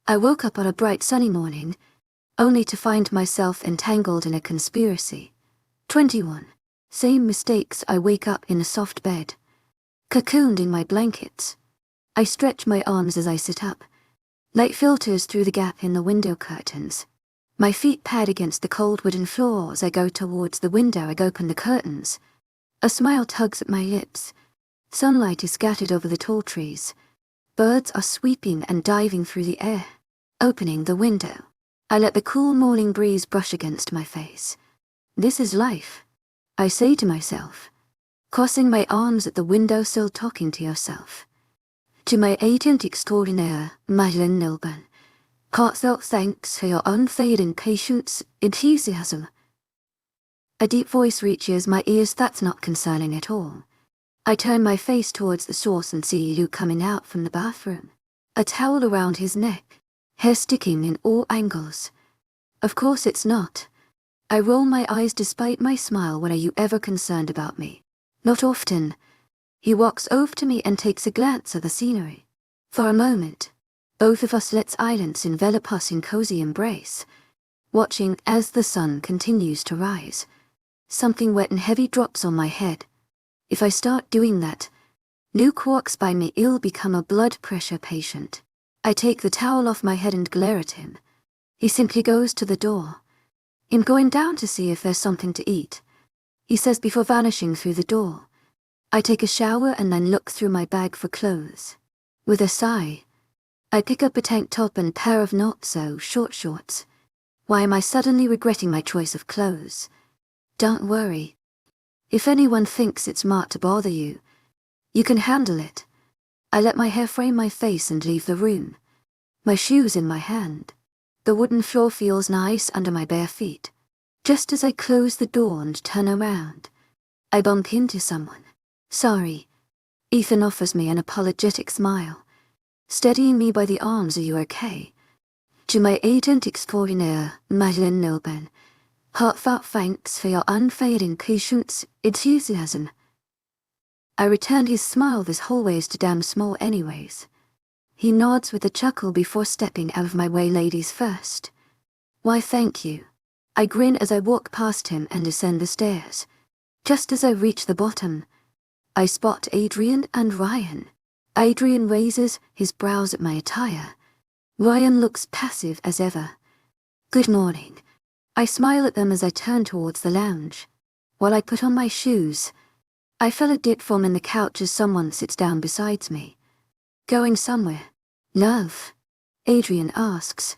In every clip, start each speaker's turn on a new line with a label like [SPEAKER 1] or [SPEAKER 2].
[SPEAKER 1] I woke up on a bright sunny morning, only to find myself entangled in a conspiracy. 21. Same mistakes. I wake up in a soft bed, cocooned in my blankets. I stretch my arms as I sit up. Light filters through the gap in the window curtains. My feet pad against the cold wooden floor as I go towards the window. I open the curtains. A smile tugs at my lips. Sunlight is scattered over the tall trees. Birds are sweeping and diving through the air. Opening the window, I let the cool morning breeze brush against my face. This is life, I say to myself, crossing my arms at the windowsill, talking to yourself. To my agent extraordinaire, Madeleine Nilban, heartfelt thanks for your unfading patience, enthusiasm. A deep voice reaches my ears. That's not concerning at all. I turn my face towards the source and see Luke coming out from the bathroom, a towel around his neck, hair sticking in all angles. Of course it's not. I roll my eyes despite my smile. When are you ever concerned about me? Not often. He walks over to me and takes a glance at the scenery. For a moment, both of us let silence envelop us in cozy embrace, watching as the sun continues to rise. Something wet and heavy drops on my head. If I start doing that, Luke walks by me. I'll become a blood pressure patient. I take the towel off my head and glare at him. He simply goes to the door. I'm going down to see if there's something to eat, he says before vanishing through the door. I take a shower and then look through my bag for clothes. With a sigh, I pick up a tank top and pair of not-so-short shorts. Why am I suddenly regretting my choice of clothes? Don't worry. If anyone thinks it's smart to bother you, you can handle it. I let my hair frame my face and leave the room, my shoes in my hand. The wooden floor feels nice under my bare feet. Just as I close the door and turn around, I bump into someone. Sorry. Ethan offers me an apologetic smile, steadying me by the arms. Are you okay? To my agent extraordinaire, Madeleine Nilban, heartfelt thanks for your unfading patience, enthusiasm. I returned his smile. This hallway is too damn small anyways. He nods with a chuckle before stepping out of my way. Ladies first. Why, thank you. I grin as I walk past him and descend the stairs. Just as I reach the bottom, I spot Adrian and Ryan. Adrian raises his brows at my attire. Ryan looks passive as ever. Good morning. I smile at them as I turn towards the lounge. While I put on my shoes, I feel a dip form in the couch as someone sits down beside me. Going somewhere, love? Adrian asks.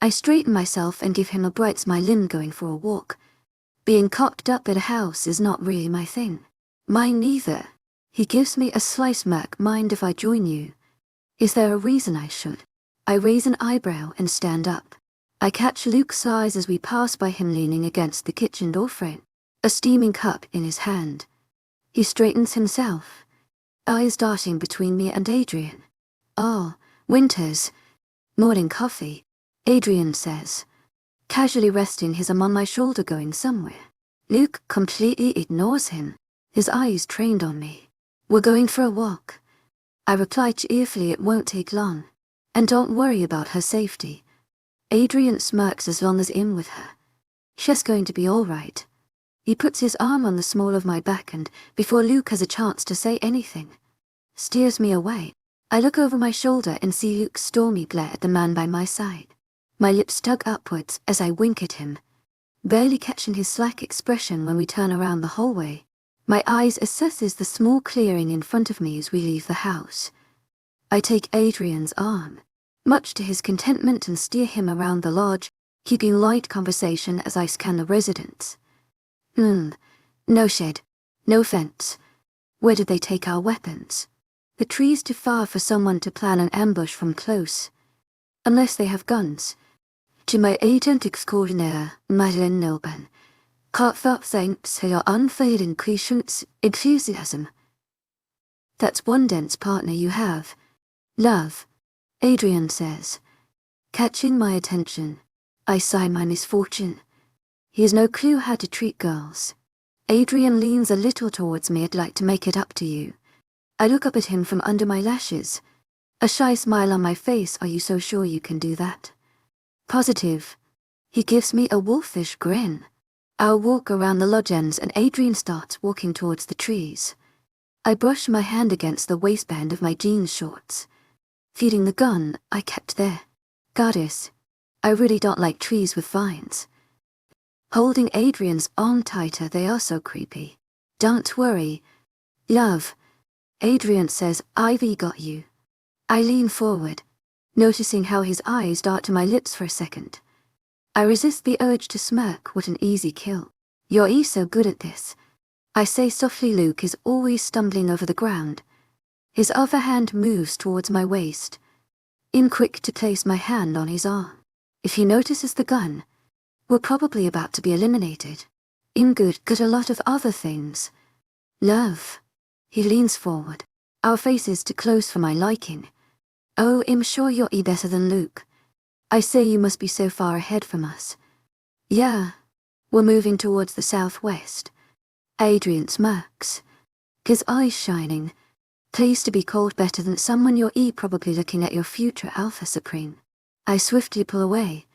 [SPEAKER 1] I straighten myself and give him a bright smile. I'm going for a walk. Being cocked up at a house is not really my thing. Mine neither. He gives me a sly smirk. Mind if I join you? Is there a reason I should? I raise an eyebrow and stand up. I catch Luke's eyes as we pass by him leaning against the kitchen door frame, a steaming cup in his hand. He straightens himself, eyes darting between me and Adrian. Oh, Winters. Morning coffee, Adrian says, casually resting his arm on my shoulder. Going somewhere? Luke completely ignores him, his eyes trained on me. We're going for a walk. I reply cheerfully. It won't take long. And don't worry about her safety. Adrian smirks. As long as I'm with her, she's going to be all right. He puts his arm on the small of my back and, before Luke has a chance to say anything, steers me away. I look over my shoulder and see Luke's stormy glare at the man by my side. My lips tug upwards as I wink at him, barely catching his slack expression. When we turn around the hallway, my eyes assesses the small clearing in front of me as we leave the house. I take Adrian's arm, much to his contentment, and steer him around the lodge, keeping light conversation as I scan the residence. No shed, no fence. Where did they take our weapons? The tree's too far for someone to plan an ambush from close. Unless they have guns. To my agent extraordinaire, Madeleine Nilban, heartfelt thanks for your unfading patience, enthusiasm. That's one dense partner you have. Love, Adrian says, catching my attention. I sigh my misfortune. He has no clue how to treat girls. Adrian leans a little towards me. I'd like to make it up to you. I look up at him from under my lashes. A shy smile on my face. Are you so sure you can do that? Positive. He gives me a wolfish grin. I'll walk around the lodge ends and Adrian starts walking towards the trees. I brush my hand against the waistband of my jeans shorts. Feeding the gun I kept there. Goddess, I really don't like trees with vines. Holding Adrian's arm tighter, they are so creepy. Don't worry, love. Adrian says, Ivy got you. I lean forward, noticing how his eyes dart to my lips for a second. I resist the urge to smirk. What an easy kill. You're so good at this. I say softly. Luke is always stumbling over the ground. His other hand moves towards my waist. I'm quick to place my hand on his arm. If he notices the gun, we're probably about to be eliminated. I'm good at a lot of other things. Love. He leans forward. Our faces too close for my liking. Oh, I'm sure you're better than Luke. I say. You must be so far ahead from us. Yeah. We're moving towards the southwest. Adrian smirks, his eyes shining. Pleased to be called better than someone. You're probably looking at your future Alpha Supreme. I swiftly pull away.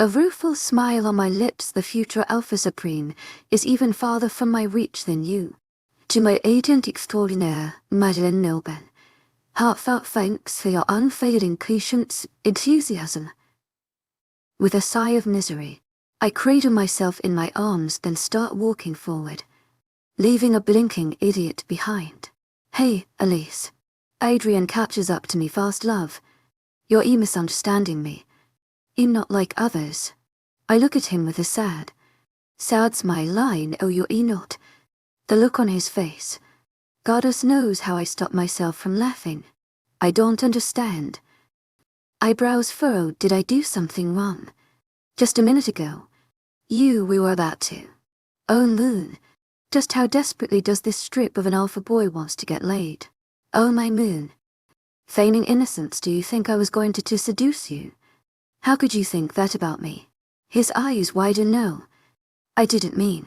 [SPEAKER 1] A rueful smile on my lips. The future Alpha Supreme is even farther from my reach than you. To my agent extraordinaire, Madeleine Nilben. Heartfelt thanks for your unfailing patience, enthusiasm. With a sigh of misery, I cradle myself in my arms, then start walking forward, leaving a blinking idiot behind. Hey, Elise. Adrian catches up to me fast. Love. You're misunderstanding me. I'm not like others. I look at him with a sad smile. Line. Oh, you're not. The look on his face. Goddess knows how I stop myself from laughing. I don't understand. Eyebrows furrowed. Did I do something wrong? Just a minute ago, we were about to. Oh, moon. Just how desperately does this strip of an alpha boy wants to get laid? Oh, my moon. Feigning innocence, do you think I was going to seduce you? How could you think that about me? His eyes widen. No. I didn't mean.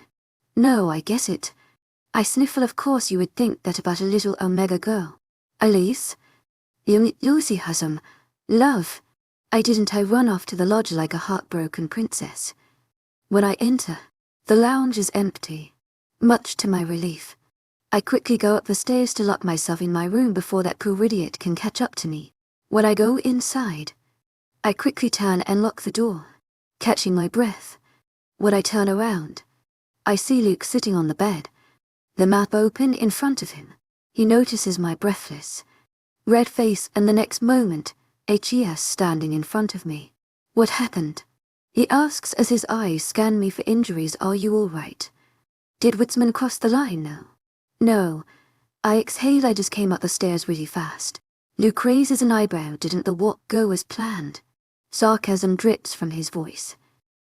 [SPEAKER 1] No, I guess it. I sniffle. Of course you would think that about a little Omega girl. Elise? Young enthusiasm. Love. I run off to the lodge like a heartbroken princess. When I enter, the lounge is empty. Much to my relief. I quickly go up the stairs to lock myself in my room before that poor idiot can catch up to me. When I go inside, I quickly turn and lock the door, catching my breath. When I turn around, I see Luke sitting on the bed, the map open in front of him. He notices my breathless, red face, and the next moment, HES standing in front of me. What happened? He asks as his eyes scan me for injuries. Are you all right? Did Witzman cross the line now? No. I exhale. I just came up the stairs really fast. Luke raises an eyebrow. Didn't the walk go as planned? Sarcasm drips from his voice.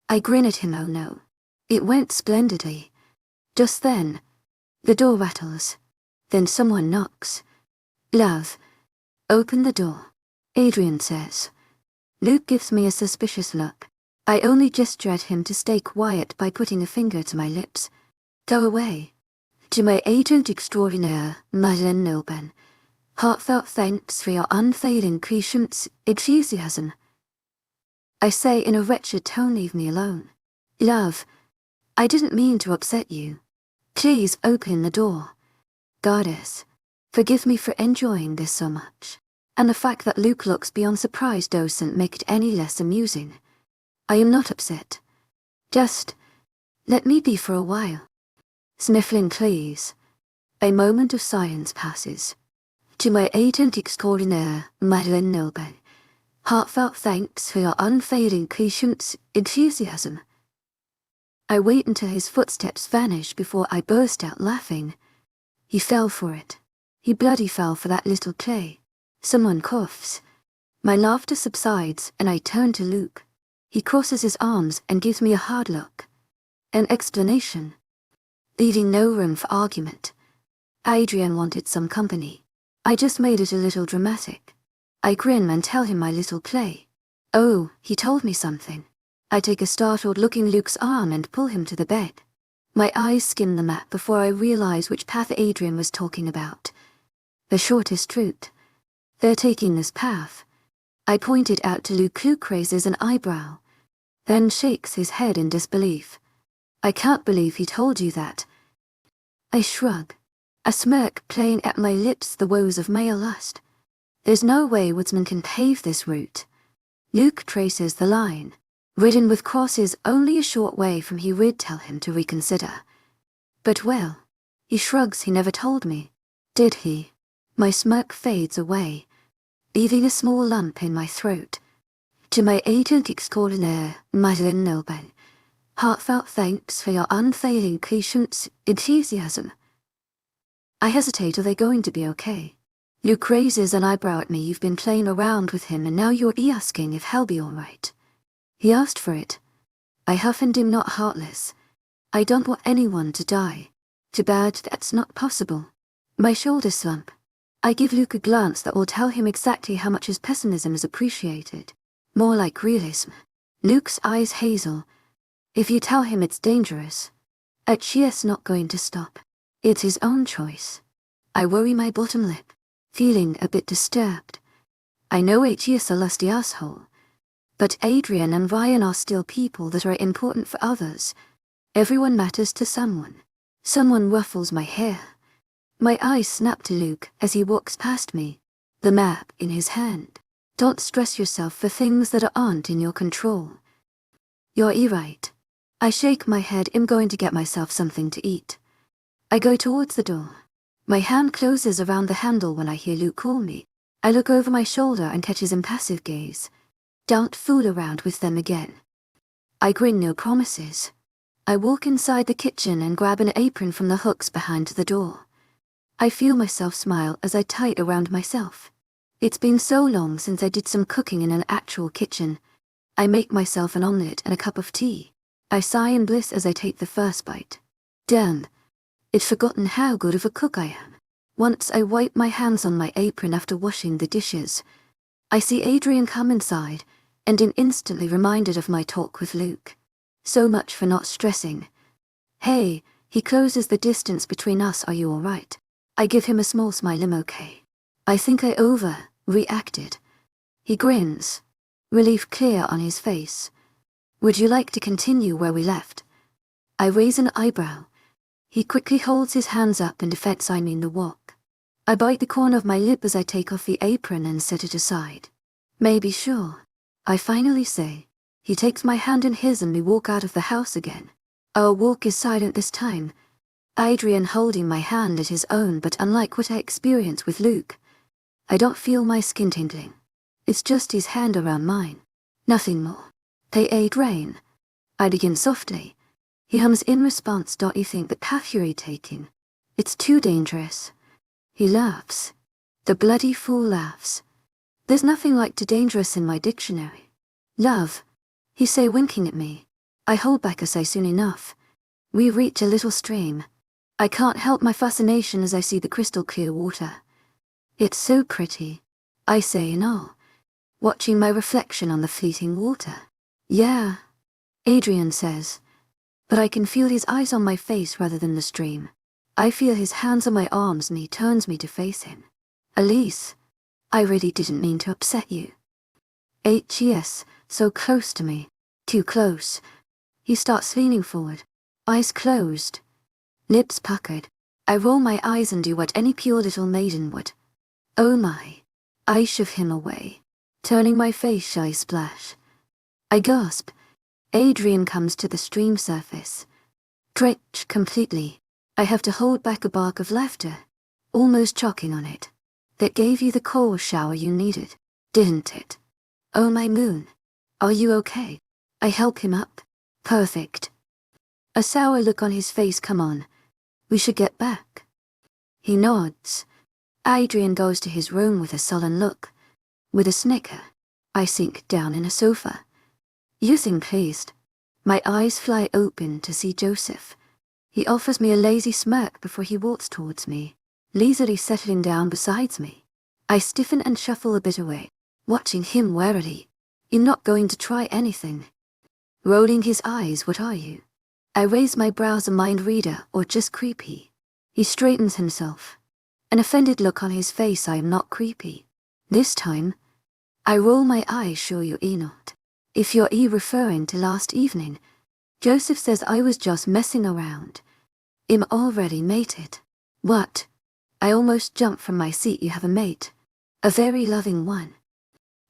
[SPEAKER 1] I grin at him. Oh no. It went splendidly. Just then, the door rattles. Then someone knocks. Love. Open the door. Adrian says. Luke gives me a suspicious look. I only gesture at him to stay quiet by putting a finger to my lips. Go away. To my agent extraordinaire, Madeleine Nilben. Heartfelt thanks for your unfailing patience, enthusiasm. I say in a wretched tone. Leave me alone. Love. I didn't mean to upset you. Please open the door. Goddess. Forgive me for enjoying this so much. And the fact that Luke looks beyond surprised doesn't make it any less amusing. I am not upset. Just let me be for a while. Sniffling, please. A moment of silence passes. To my agent extraordinaire, Madeleine Nilben. Heartfelt thanks for your unfailing patience, enthusiasm. I wait until his footsteps vanish before I burst out laughing. He fell for it. He bloody fell for that little clay. Someone coughs. My laughter subsides and I turn to Luke. He crosses his arms and gives me a hard look. An explanation. Leaving no room for argument. Adrian wanted some company. I just made it a little dramatic. I grin and tell him my little play. Oh, he told me something. I take a startled look in Luke's arm and pull him to the bed. My eyes skim the map before I realize which path Adrian was talking about. The shortest route. They're taking this path. I pointed out to Luke. Luke raises an eyebrow, then shakes his head in disbelief. I can't believe he told you that. I shrug, a smirk playing at my lips, the woes of male lust. There's no way woodsmen can pave this route. Luke traces the line. Ridden with crosses only a short way from he would tell him to reconsider. But well, he shrugs. He never told me. Did he? My smirk fades away, leaving a small lump in my throat. To my agent extraordinaire, Madeleine Nobel, heartfelt thanks for your unfailing patience, enthusiasm. I hesitate. Are they going to be okay? Luke raises an eyebrow at me. You've been playing around with him and now you're asking if he'll be alright. He asked for it. I huff and am not heartless. I don't want anyone to die. Too bad that's not possible. My shoulders slump. I give Luke a glance that will tell him exactly how much his pessimism is appreciated. More like realism. Luke's eyes hazel. If you tell him it's dangerous, Achia's not going to stop. It's his own choice. I worry my bottom lip, feeling a bit disturbed. I know Achia's a lusty asshole, but Adrian and Ryan are still people that are important for others. Everyone matters to someone. Someone ruffles my hair. My eyes snap to Luke as he walks past me, the map in his hand. Don't stress yourself for things that aren't in your control. You're right. I shake my head. I'm going to get myself something to eat. I go towards the door. My hand closes around the handle when I hear Luke call me. I look over my shoulder and catch his impassive gaze. Don't fool around with them again. I grin. No promises. I walk inside the kitchen and grab an apron from the hooks behind the door. I feel myself smile as I tie it around myself. It's been so long since I did some cooking in an actual kitchen. I make myself an omelette and a cup of tea. I sigh in bliss as I take the first bite. Damn, I'd forgotten how good of a cook I am. Once I wipe my hands on my apron after washing the dishes. I see Adrian come inside, and am instantly reminded of my talk with Luke. So much for not stressing. Hey, he closes the distance between us. Are you alright? I give him a small smile. I'm okay. I think I overreacted. He grins, relief clear on his face. Would you like to continue where we left? I raise an eyebrow. He quickly holds his hands up in defense. I mean the walk. I bite the corner of my lip as I take off the apron and set it aside. Maybe. Sure. I finally say. He takes my hand in his and we walk out of the house again. Our walk is silent this time. Adrian holding my hand at his own, but unlike what I experienced with Luke, I don't feel my skin tingling. It's just his hand around mine. Nothing more. They ate rain. I begin softly. He hums in response. Don't you think the path you're taking? It's too dangerous. He laughs. The bloody fool laughs. There's nothing like too dangerous in my dictionary. Love, he say, winking at me. I hold back. I say soon enough. We reach a little stream. I can't help my fascination as I see the crystal clear water. It's so pretty, I say in awe, watching my reflection on the fleeting water. Yeah, Adrian says, but I can feel his eyes on my face rather than the stream. I feel his hands on my arms and he turns me to face him. Elise, I really didn't mean to upset you. Yes, so close to me. Too close. He starts leaning forward, eyes closed, lips puckered. I roll my eyes and do what any pure little maiden would. Oh my. I shove him away, turning my face shy splash. I gasp. Adrian comes to the stream surface. Drenched completely. I have to hold back a bark of laughter, almost choking on it. That gave you the cold shower you needed, didn't it? Oh my moon. Are you okay? I help him up. Perfect. A sour look on his face. Come on. We should get back. He nods. Adrian goes to his room with a sullen look. With a snicker, I sink down in a sofa. You seem pleased. My eyes fly open to see Joseph. He offers me a lazy smirk before he walks towards me, lazily settling down beside me. I stiffen and shuffle a bit away, watching him warily. You're not going to try anything. Rolling his eyes. What are you? I raise my brows. A mind reader or just creepy? He straightens himself. An offended look on his face. I am not creepy. This time, I roll my eyes, sure you're not. If you're referring to last evening, Joseph says I was just messing around. I'm already mated. What? I almost jumped from my seat. You have a mate. A very loving one.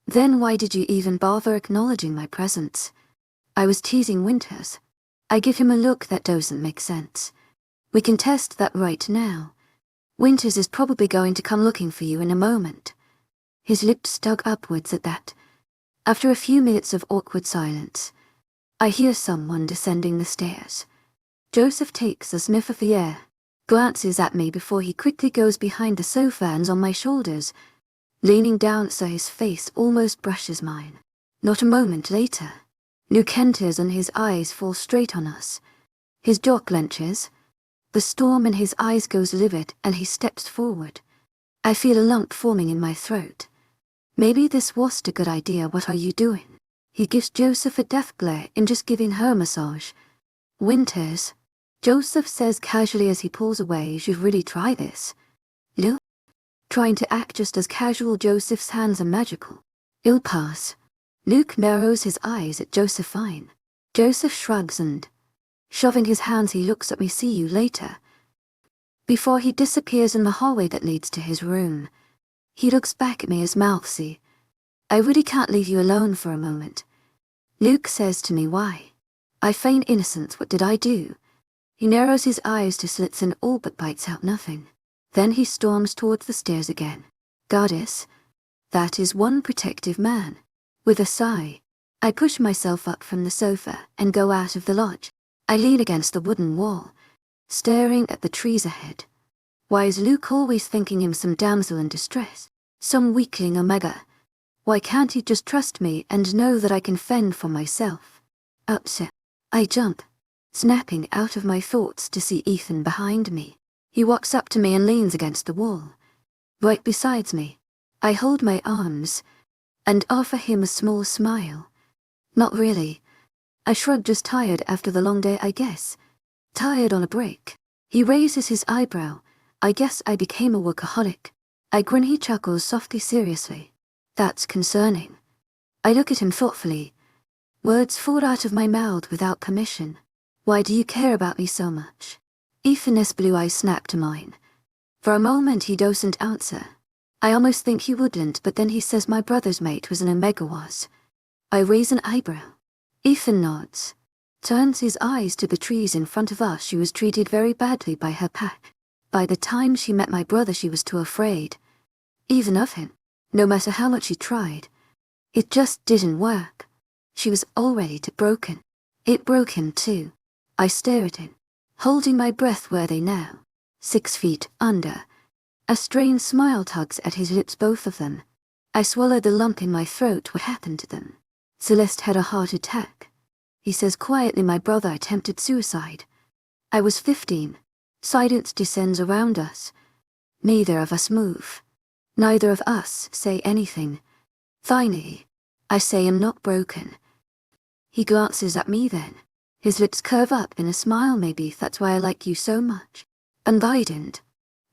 [SPEAKER 1] Then why did you even bother acknowledging my presence? I was teasing Winters. I give him a look that doesn't make sense. We can test that right now. Winters is probably going to come looking for you in a moment. His lips dug upwards at that. After a few minutes of awkward silence, I hear someone descending the stairs. Joseph takes a sniff of the air, glances at me before he quickly goes behind the sofa and on my shoulders, leaning down so his face almost brushes mine. Not a moment later, Luke enters and his eyes fall straight on us. His jaw clenches. The storm in his eyes goes livid and he steps forward. I feel a lump forming in my throat. Maybe this wasn't a good idea. What are you doing? He gives Joseph a death glare in just giving her a massage. Winters, Joseph says casually as he pulls away, you've really tried this. Luke? Trying to act just as casual. Joseph's hands are magical. It'll pass. Luke narrows his eyes at Josephine. Joseph shrugs and, shoving his hands, he looks at me. See you later. Before he disappears in the hallway that leads to his room, he looks back at me, his mouth see. I really can't leave you alone for a moment. Luke says to me, why? I feign innocence. What did I do? He narrows his eyes to slits and all but bites out nothing. Then he storms towards the stairs again. Goddess, that is one protective man. With a sigh, I push myself up from the sofa and go out of the lodge. I lean against the wooden wall, staring at the trees ahead. Why is Luke always thinking him some damsel in distress, some weakling omega? Why can't he just trust me and know that I can fend for myself? Upset, I jump, snapping out of my thoughts to see Ethan behind me. He walks up to me and leans against the wall, right beside me. I hold my arms and offer him a small smile. Not really. I shrug, just tired after the long day, I guess. Tired on a break. He raises his eyebrow. I guess I became a workaholic. I grin. He chuckles softly, seriously. That's concerning. I look at him thoughtfully. Words fall out of my mouth without permission. Why do you care about me so much? Ethan's blue eyes snap to mine. For a moment he doesn't answer. I almost think he wouldn't, but then he says my brother's mate was an omega was. I raise an eyebrow. Ethan nods, turns his eyes to the trees in front of us. She was treated very badly by her pack. By the time she met my brother, she was too afraid. Even of him. No matter how much she tried. It just didn't work. She was already too broken. It broke him too. I stare at him, holding my breath. Were they now 6 feet under? A strained smile tugs at his lips, both of them. I swallow the lump in my throat. What happened to them? Celeste had a heart attack. He says quietly my brother attempted suicide. I was 15. Silence descends around us. Neither of us move. Neither of us say anything. Finally, I say I'm not broken. He glances at me then. His lips curve up in a smile. Maybe that's why I like you so much. Unwidened.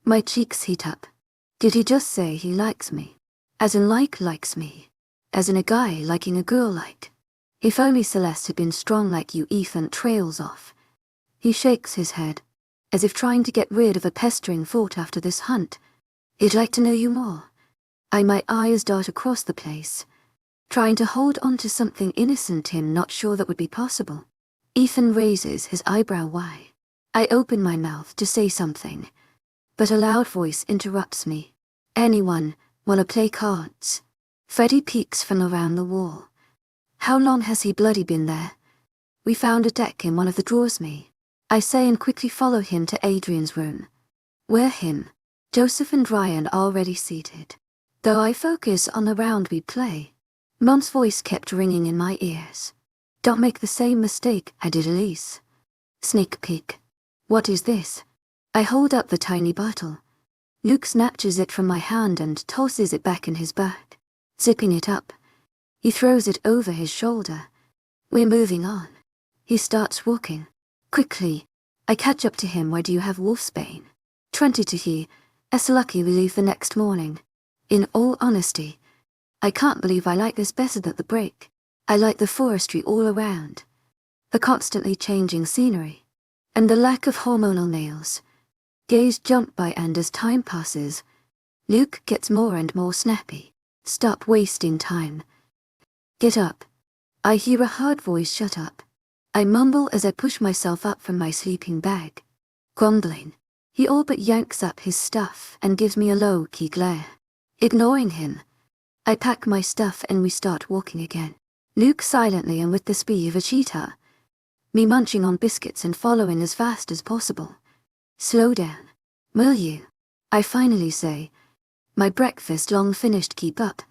[SPEAKER 1] My cheeks heat up. Did he just say he likes me? As in likes me? As in a guy liking a girl like? If only Celeste had been strong like you. Ethan trails off. He shakes his head, as if trying to get rid of a pestering thought after this hunt. He'd like to know you more. My eyes dart across the place, trying to hold on to something innocent, him not sure that would be possible. Ethan raises his eyebrow. Why? I open my mouth to say something, but a loud voice interrupts me. Anyone wanna play cards? Freddie peeks from around the wall. How long has he bloody been there? We found a deck in one of the drawers, me. I say and quickly follow him to Adrian's room. Where him, Joseph and Ryan already seated. Though I focus on the round we play, Mom's voice kept ringing in my ears. Don't make the same mistake I did, Elise. Sneak peek. What is this? I hold up the tiny bottle. Luke snatches it from my hand and tosses it back in his bag. Zipping it up, he throws it over his shoulder. We're moving on. He starts walking. Quickly, I catch up to him. Why do you have wolfsbane? 20 to he. It's lucky we leave the next morning. In all honesty, I can't believe I like this better than the break. I like the forestry all around, the constantly changing scenery, and the lack of hormonal nails. Gaze jump by, and as time passes, Luke gets more and more snappy. Stop wasting time. Get up. I hear a hard voice. Shut up. I mumble as I push myself up from my sleeping bag. Grumbling, he all but yanks up his stuff and gives me a low-key glare. Ignoring him, I pack my stuff and we start walking again. Luke silently and with the speed of a cheetah. Me munching on biscuits and following as fast as possible. Slow down, will you? I finally say. My breakfast long finished. Keep up,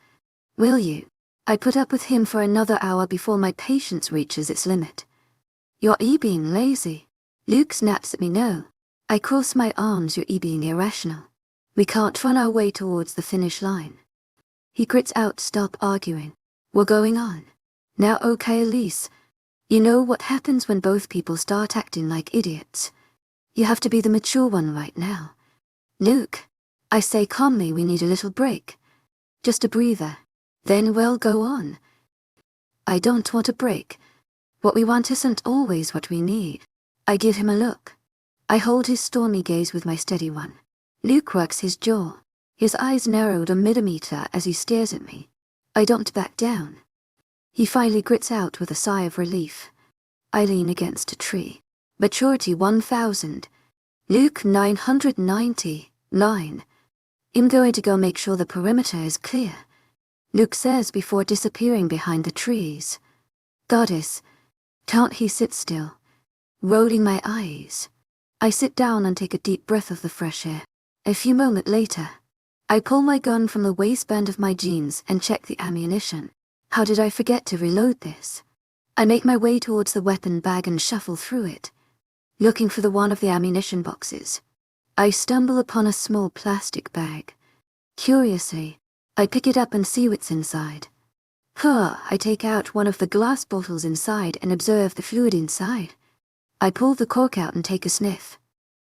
[SPEAKER 1] will you? I put up with him for another hour before my patience reaches its limit. You're being lazy. Luke snaps at me. No. I cross my arms. You're being irrational. We can't run our way towards the finish line. He grits out. Stop arguing. We're going on. Now okay, Elise. You know what happens when both people start acting like idiots. You have to be the mature one right now. Luke, I say calmly, we need a little break. Just a breather. Then we'll go on. I don't want a break. What we want isn't always what we need. I give him a look. I hold his stormy gaze with my steady one. Luke works his jaw. His eyes narrowed a millimeter as he stares at me. I don't back down. He finally grits out with a sigh of relief. I lean against a tree. Maturity 1000. Luke 999. I'm going to go make sure the perimeter is clear, Luke says before disappearing behind the trees. Goddess, can't he sit still? Rolling my eyes. I sit down and take a deep breath of the fresh air. A few moments later, I pull my gun from the waistband of my jeans and check the ammunition. How did I forget to reload this? I make my way towards the weapon bag and shuffle through it, looking for one of the ammunition boxes. I stumble upon a small plastic bag. Curiously, I pick it up and see what's inside. I take out one of the glass bottles inside and observe the fluid inside. I pull the cork out and take a sniff.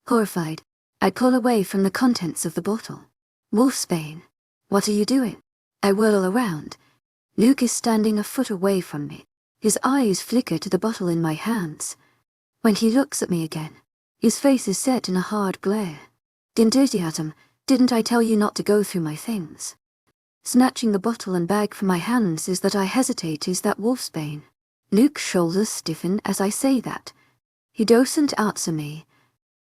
[SPEAKER 1] Horrified, I pull away from the contents of the bottle. Wolfsbane, what are you doing? I whirl around. Luke is standing a foot away from me. His eyes flicker to the bottle in my hands. When he looks at me again, his face is set in a hard glare. Enthusiasm, didn't I tell you not to go through my things? Snatching the bottle and bag from my hands is that I hesitate. Is that wolfsbane? Luke's shoulders stiffen as I say that. He doesn't answer me,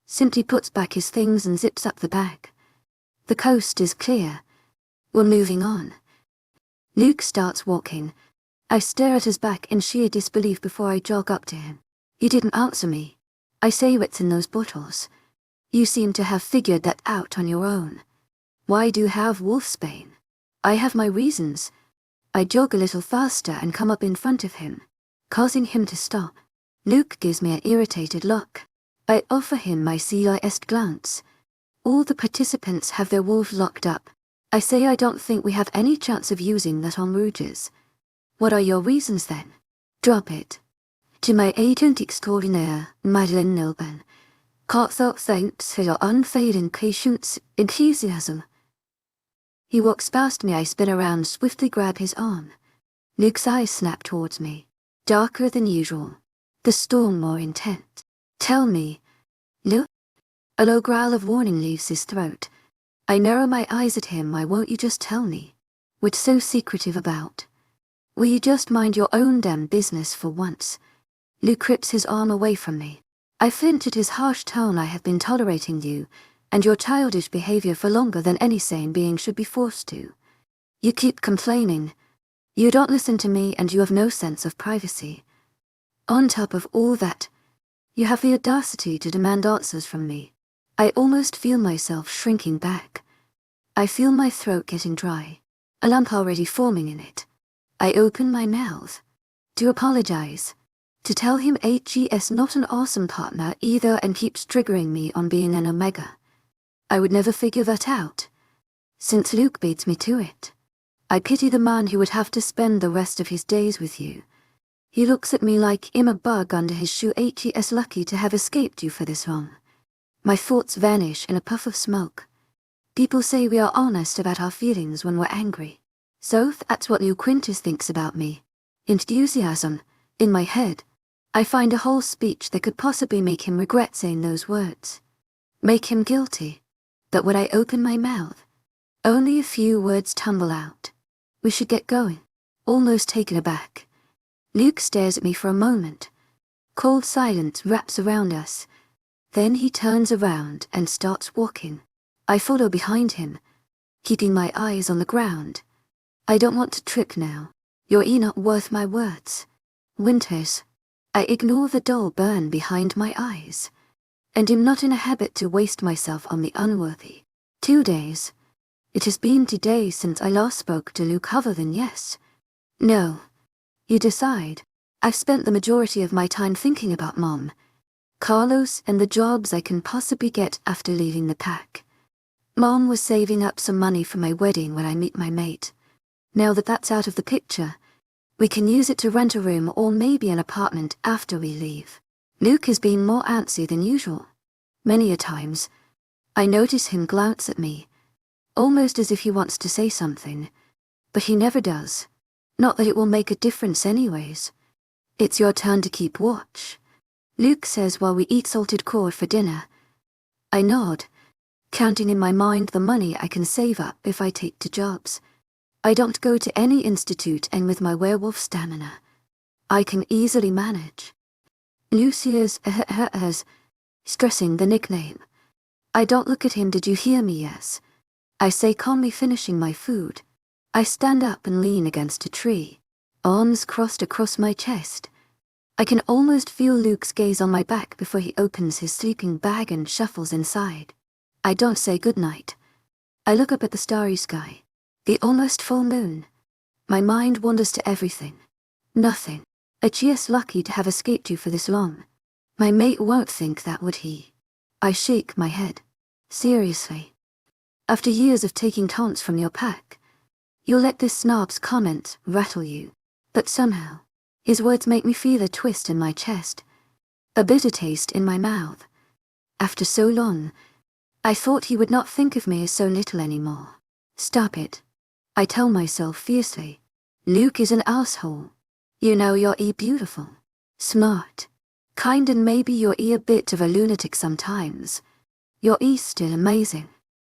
[SPEAKER 1] simply puts back his things and zips up the bag. The coast is clear. We're moving on. Luke starts walking. I stare at his back in sheer disbelief before I jog up to him. He didn't answer me. I say, what's in those bottles? You seem to have figured that out on your own. Why do you have wolfsbane? I have my reasons. I jog a little faster and come up in front of him, causing him to stop. Luke gives me an irritated look. I offer him my CIS glance. All the participants have their wolves locked up. I say I don't think we have any chance of using that on Rouges. What are your reasons then? Drop it. To my agent extraordinaire, Madeleine Nilban. Heartfelt thanks for your unfailing patience, enthusiasm. He walks past me. I spin around, swiftly grab his arm. Luke's eyes snap towards me, darker than usual. The storm more intense. Tell me, Luke? A low growl of warning leaves his throat. I narrow my eyes at him. Why won't you just tell me? What's so secretive about? Will you just mind your own damn business for once? Luke rips his arm away from me. I flinch at his harsh tone. I have been tolerating you and your childish behavior for longer than any sane being should be forced to. You keep complaining. You don't listen to me and you have no sense of privacy. On top of all that, you have the audacity to demand answers from me. I almost feel myself shrinking back. I feel my throat getting dry, a lump already forming in it. I open my mouth to apologize, to tell him HE's not an awesome partner either and keeps triggering me on being an omega. I would never figure that out, since Luke beats me to it. I pity the man who would have to spend the rest of his days with you. He looks at me like I'm a bug under his shoe. HE's lucky to have escaped you for this long. My thoughts vanish in a puff of smoke. People say we are honest about our feelings when we're angry. So that's what Luke Quintus thinks about me. Enthusiasm. In my head, I find a whole speech that could possibly make him regret saying those words. Make him guilty. But when I open my mouth, only a few words tumble out. We should get going. Almost taken aback. Luke stares at me for a moment. Cold silence wraps around us. Then he turns around and starts walking. I follow behind him, keeping my eyes on the ground. I don't want to trip now. You're not worth my words. Winters. I ignore the dull burn behind my eyes, and am not in a habit to waste myself on the unworthy. 2 days. It has been 2 days since I last spoke to Luke, other than yes. No. You decide. I've spent the majority of my time thinking about Mom, Carlos, and the jobs I can possibly get after leaving the pack. Mom was saving up some money for my wedding when I meet my mate. Now that that's out of the picture, we can use it to rent a room or maybe an apartment after we leave. Luke has been more antsy than usual. Many a times, I notice him glance at me, almost as if he wants to say something, but he never does. Not that it will make a difference anyways. It's your turn to keep watch, Luke says while we eat salted cod for dinner. I nod, counting in my mind the money I can save up if I take 2 jobs. I don't go to any institute, and with my werewolf stamina, I can easily manage. Lucius stressing the nickname. I don't look at him. Did you hear me? Yes. I say, calmly, finishing my food. I stand up and lean against a tree, arms crossed across my chest. I can almost feel Luke's gaze on my back before he opens his sleeping bag and shuffles inside. I don't say goodnight. I look up at the starry sky, the almost full moon. My mind wanders to everything. Nothing. It's just lucky to have escaped you for this long. My mate won't think that, would he? I shake my head. Seriously. After years of taking taunts from your pack, you'll let this snob's comment rattle you. But somehow, his words make me feel a twist in my chest, a bitter taste in my mouth. After so long, I thought he would not think of me as so little anymore. Stop it. I tell myself fiercely. Luke is an asshole. You know, you're beautiful, smart, kind, and maybe you're a bit of a lunatic sometimes. You're still amazing.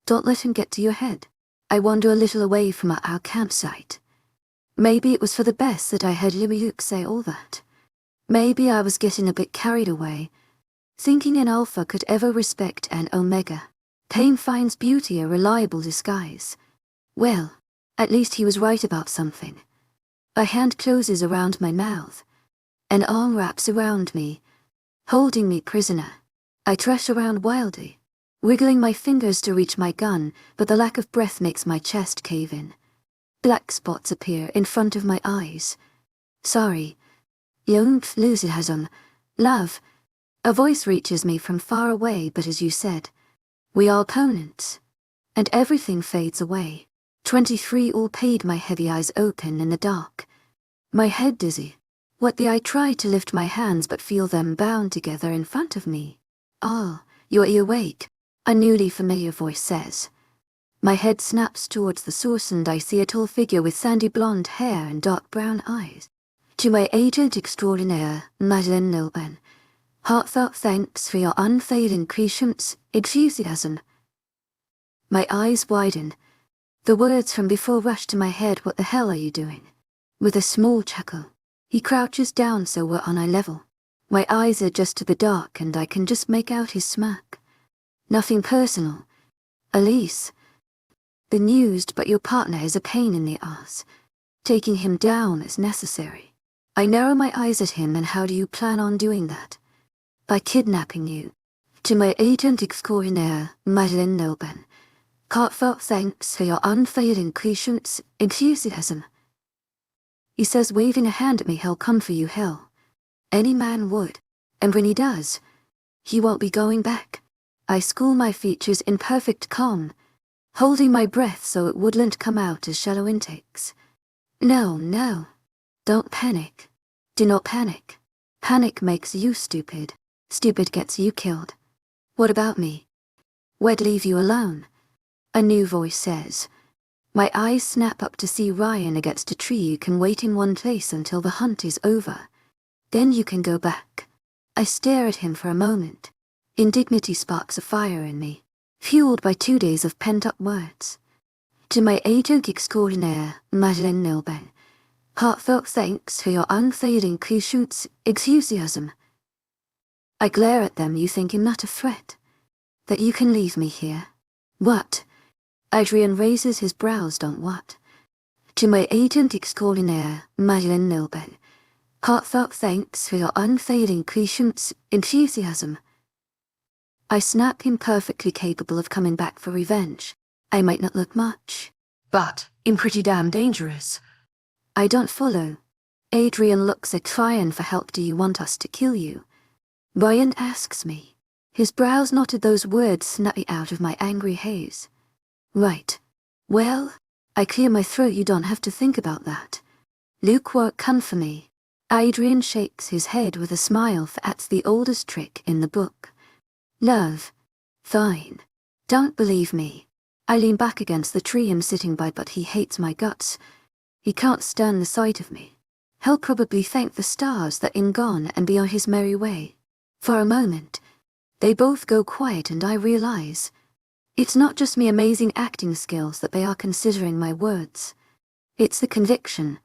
[SPEAKER 1] Don't let him get to your head. I wander a little away from our campsite. Maybe it was for the best that I heard Luke say all that. Maybe I was getting a bit carried away, thinking an alpha could ever respect an omega. Pain finds beauty a reliable disguise. Well, at least he was right about something. A hand closes around my mouth. An arm wraps around me, holding me prisoner. I thresh around wildly, wiggling my fingers to reach my gun, but the lack of breath makes my chest cave in. Black spots appear in front of my eyes. Sorry. Enthusiasm. Love. A voice reaches me from far away, but as you said, we are opponents. And everything fades away. 23 all paid. My heavy eyes open in the dark. My head dizzy. I try to lift my hands but feel them bound together in front of me. Ah, you're awake, a newly familiar voice says. My head snaps towards the source and I see a tall figure with sandy blonde hair and dark brown eyes. To my agent extraordinaire, Madeleine Nilben, heartfelt thanks for your unfailing patience, enthusiasm. My eyes widen. The words from before rush to my head. What the hell are you doing? With a small chuckle, he crouches down so we're on eye level. My eyes adjust to the dark and I can just make out his smirk. Nothing personal. Elise. Bemused, but your partner is a pain in the ass. Taking him down is necessary. I narrow my eyes at him. And how do you plan on doing that? By kidnapping you. To my agent extraordinaire, Madeleine Nilben, heartfelt thanks for your unfailing patience, enthusiasm. He says, waving a hand at me, he'll come for you, hell. Any man would. And when he does, he won't be going back. I school my features in perfect calm, holding my breath so it wouldn't come out as shallow intakes. No. Don't panic. Do not panic. Panic makes you stupid. Stupid gets you killed. What about me? Where'd leave you alone? A new voice says. My eyes snap up to see Ryan against a tree. You can wait in one place until the hunt is over. Then you can go back. I stare at him for a moment. Indignity sparks a fire in me, fueled by 2 days of pent-up words. To my agent extraordinaire, Madeleine Nilben, heartfelt thanks for your unfading patience, enthusiasm. I glare at them. You think I'm not a threat? That you can leave me here? What? Adrian raises his brows. Don't what? To my agent extraordinaire, Madeleine Nilben, heartfelt thanks for your unfading patience, enthusiasm. I snap him, perfectly capable of coming back for revenge. I might not look much, but I'm pretty damn dangerous. I don't follow. Adrian looks at Ryan for help. Do you want us to kill you? Ryan asks me. His brows knotted. Those words snappy out of my angry haze. Right. Well, I clear my throat. You don't have to think about that. Luke won't come for me. Adrian shakes his head with a smile. That's the oldest trick in the book. Love. Fine. Don't believe me. I lean back against the tree I'm sitting by, but he hates my guts. He can't stand the sight of me. He'll probably thank the stars that I'm gone and be on his merry way. For a moment, they both go quiet and I realize it's not just me amazing acting skills that they are considering my words. It's the conviction,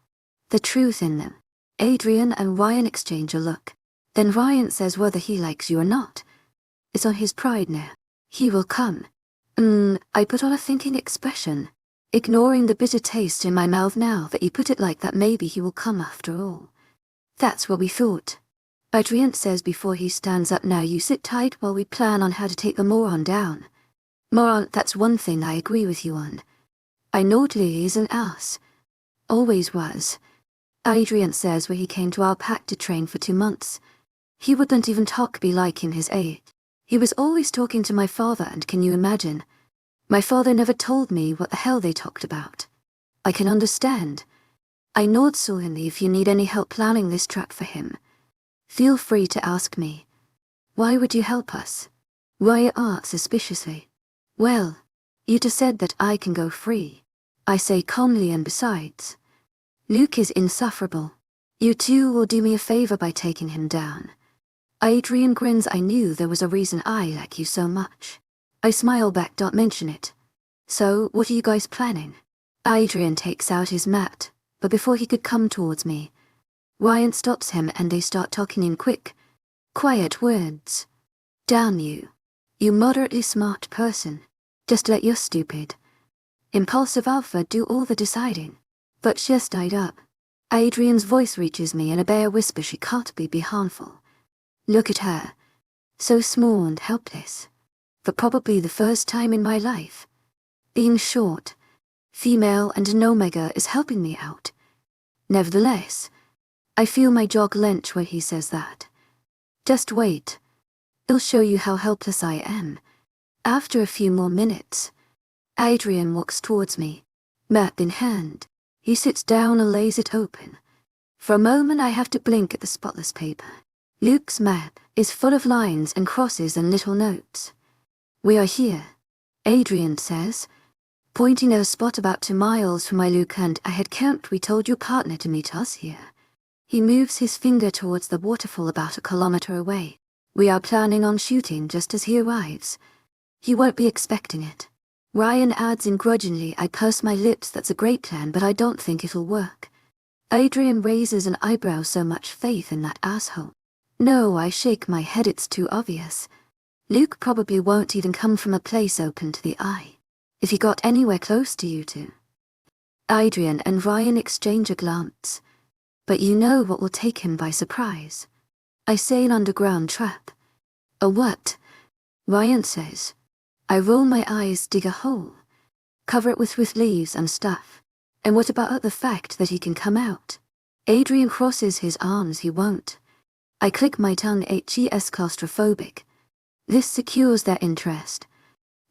[SPEAKER 1] the truth in them. Adrian and Ryan exchange a look. Then Ryan says whether he likes you or not. It's on his pride now. He will come. I put on a thinking expression, ignoring the bitter taste in my mouth. Now that you put it like that, maybe he will come after all. That's what we thought. Adrian says before he stands up. Now you sit tight while we plan on how to take the moron down. Moron, that's one thing I agree with you on. I know Lee is an ass. Always was. Adrian says where he came to our pack to train for 2 months. He wouldn't even talk be like in his age. He was always talking to my father, and can you imagine? My father never told me what the hell they talked about. I can understand. I nod solemnly. If you need any help planning this trap for him, feel free to ask me. Why would you help us? Ryan asks suspiciously. Well, you just said that I can go free. I say calmly, and besides, Luke is insufferable. You two will do me a favor by taking him down. Adrian grins. I knew there was a reason I like you so much. I smile back. Don't mention it. So, what are you guys planning? Adrian takes out his mat, but before he could come towards me, Ryan stops him and they start talking in quick, quiet words. Damn you. You moderately smart person. Just let your stupid, impulsive alpha do all the deciding. But she just died up. Adrian's voice reaches me in a bare whisper. She can't be harmful. Look at her. So small and helpless. For probably the first time in my life. Being short, female and an omega is helping me out. Nevertheless, I feel my jaw clench when he says that. Just wait. I'll show you how helpless I am. After a few more minutes, Adrian walks towards me, map in hand. He sits down and lays it open. For a moment I have to blink at the spotless paper. Luke's map is full of lines and crosses and little notes. We are here, Adrian says, pointing at a spot about 2 miles from my Luke, and I had camped. We told your partner to meet us here. He moves his finger towards the waterfall about 1 kilometer away. We are planning on shooting just as he arrives. He won't be expecting it. Ryan adds grudgingly. I purse my lips. That's a great plan, but I don't think it'll work. Adrian raises an eyebrow. So much faith in that asshole. No, I shake my head. It's too obvious. Luke probably won't even come from a place open to the eye. If he got anywhere close to you two. Adrian and Ryan exchange a glance. But you know what will take him by surprise. I say an underground trap. A what? Ryan says. I roll my eyes. Dig a hole. Cover it with leaves and stuff. And what about the fact that he can come out? Adrian crosses his arms. He won't. I click my tongue. HES claustrophobic. This secures their interest.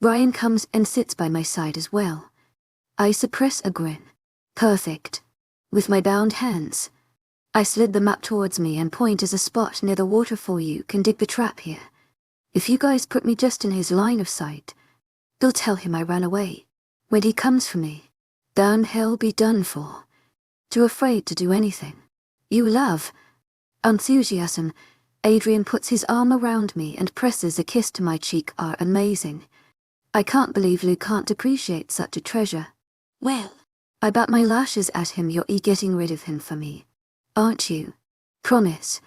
[SPEAKER 1] Ryan comes and sits by my side as well. I suppress a grin. Perfect. With my bound hands, I slid the map towards me and point as a spot near the waterfall. You can dig the trap here. If you guys put me just in his line of sight, they'll tell him I ran away. When he comes for me, then he'll be done for. Too afraid to do anything. You love. Enthusiasm. Adrian puts his arm around me and presses a kiss to my cheek are amazing. I can't believe Lou can't appreciate such a treasure. Well, I bat my lashes at him. You're getting rid of him for me, aren't you? Promise.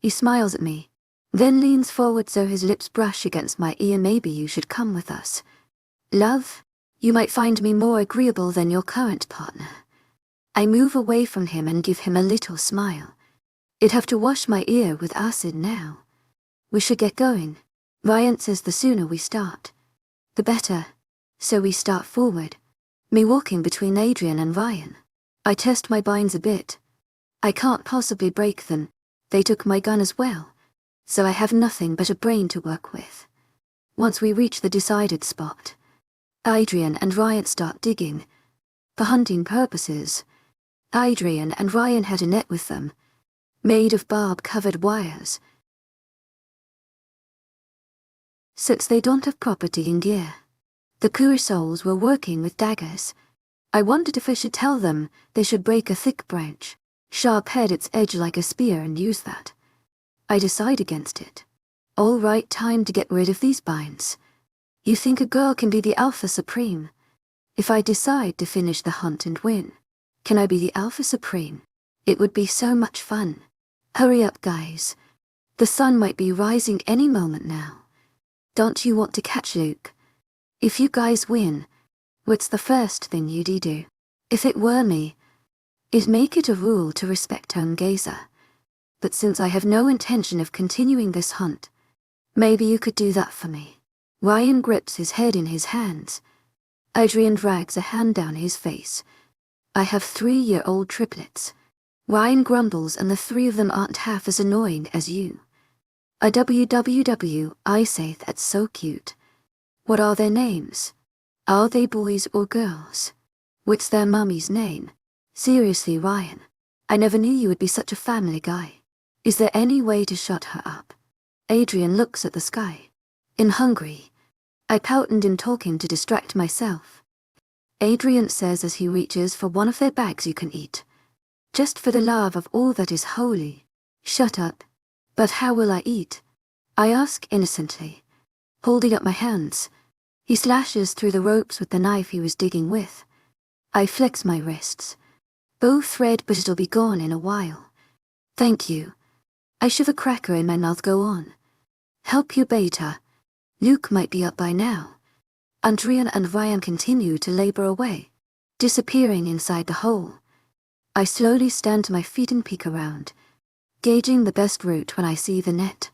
[SPEAKER 1] He smiles at me, then leans forward so his lips brush against my ear. Maybe you should come with us. Love, you might find me more agreeable than your current partner. I move away from him and give him a little smile. I'd have to wash my ear with acid now. We should get going. Ryan says the sooner we start, the better. So we start forward, me walking between Adrian and Ryan. I test my binds a bit. I can't possibly break them. They took my gun as well, so I have nothing but a brain to work with. Once we reach the decided spot, Adrian and Ryan start digging. For hunting purposes, Adrian and Ryan had a net with them, made of barb-covered wires. Since they don't have property in gear, the Kurisols were working with daggers. I wondered if I should tell them they should break a thick branch, sharp head its edge like a spear, and use that. I decide against it. All right, time to get rid of these binds. You think a girl can be the Alpha Supreme? If I decide to finish the hunt and win, can I be the Alpha Supreme? It would be so much fun. Hurry up, guys. The sun might be rising any moment now. Don't you want to catch Luke? If you guys win, what's the first thing you'd do? If it were me, I'd make it a rule to respect Gazer. But since I have no intention of continuing this hunt, maybe you could do that for me. Ryan grips his head in his hands. Adrian drags a hand down his face. I have 3-year-old triplets. Ryan grumbles, and the 3 of them aren't half as annoying as you. I say that's so cute. What are their names? Are they boys or girls? What's their mummy's name? Seriously, Ryan, I never knew you would be such a family guy. Is there any way to shut her up? Adrian looks at the sky. I'm hungry. I pout and am talking to distract myself. Adrian says as he reaches for one of their bags, you can eat. Just for the love of all that is holy. Shut up. But how will I eat? I ask innocently, holding up my hands. He slashes through the ropes with the knife he was digging with. I flex my wrists. Both red, but it'll be gone in a while. Thank you. I shove a cracker in my mouth. Go on. Help you, Beta. Luke might be up by now. Adrian and Ryan continue to labor away, disappearing inside the hole. I slowly stand to my feet and peek around, gauging the best route when I see the net.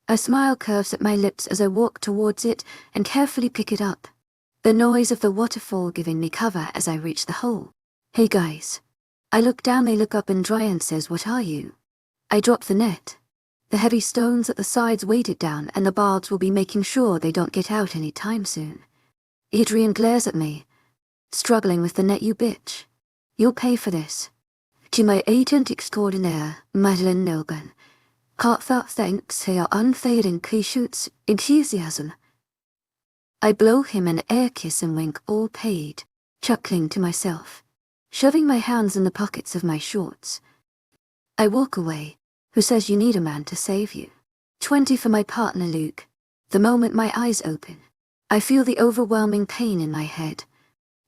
[SPEAKER 1] A smile curves at my lips as I walk towards it and carefully pick it up, the noise of the waterfall giving me cover as I reach the hole. Hey guys. I look down, they look up, and Ryan says, what are you? I drop the net. The heavy stones at the sides weight it down, and the barbs will be making sure they don't get out any time soon. Adrian glares at me. Struggling with the net, you bitch. You'll pay for this. To my agent extraordinaire, Madeline Nilgan. Heartfelt thanks for your unfading Kishut's enthusiasm. I blow him an air kiss and wink, all paid, chuckling to myself, shoving my hands in the pockets of my shorts. I walk away. Who says you need a man to save you? 20 for my partner Luke. The moment my eyes open, I feel the overwhelming pain in my head,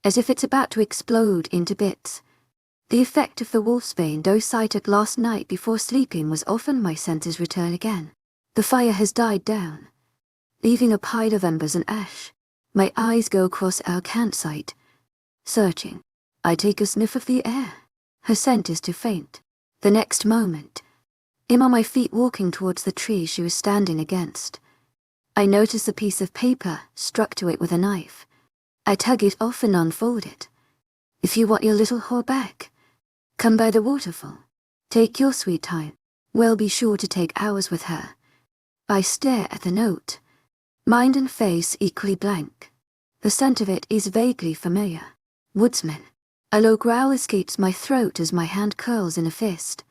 [SPEAKER 1] as if it's about to explode into bits. The effect of the wolfsbane dose I took last night before sleeping was often my senses return again. The fire has died down, leaving a pile of embers and ash. My eyes go across our campsite, searching. I take a sniff of the air. Her scent is too faint. The next moment, I'm on my feet walking towards the tree she was standing against. I notice a piece of paper struck to it with a knife. I tug it off and unfold it. If you want your little whore back, come by the waterfall. Take your sweet time. Well, be sure to take hours with her. I stare at the note, mind and face equally blank. The scent of it is vaguely familiar. Woodsman. A low growl escapes my throat as my hand curls in a fist,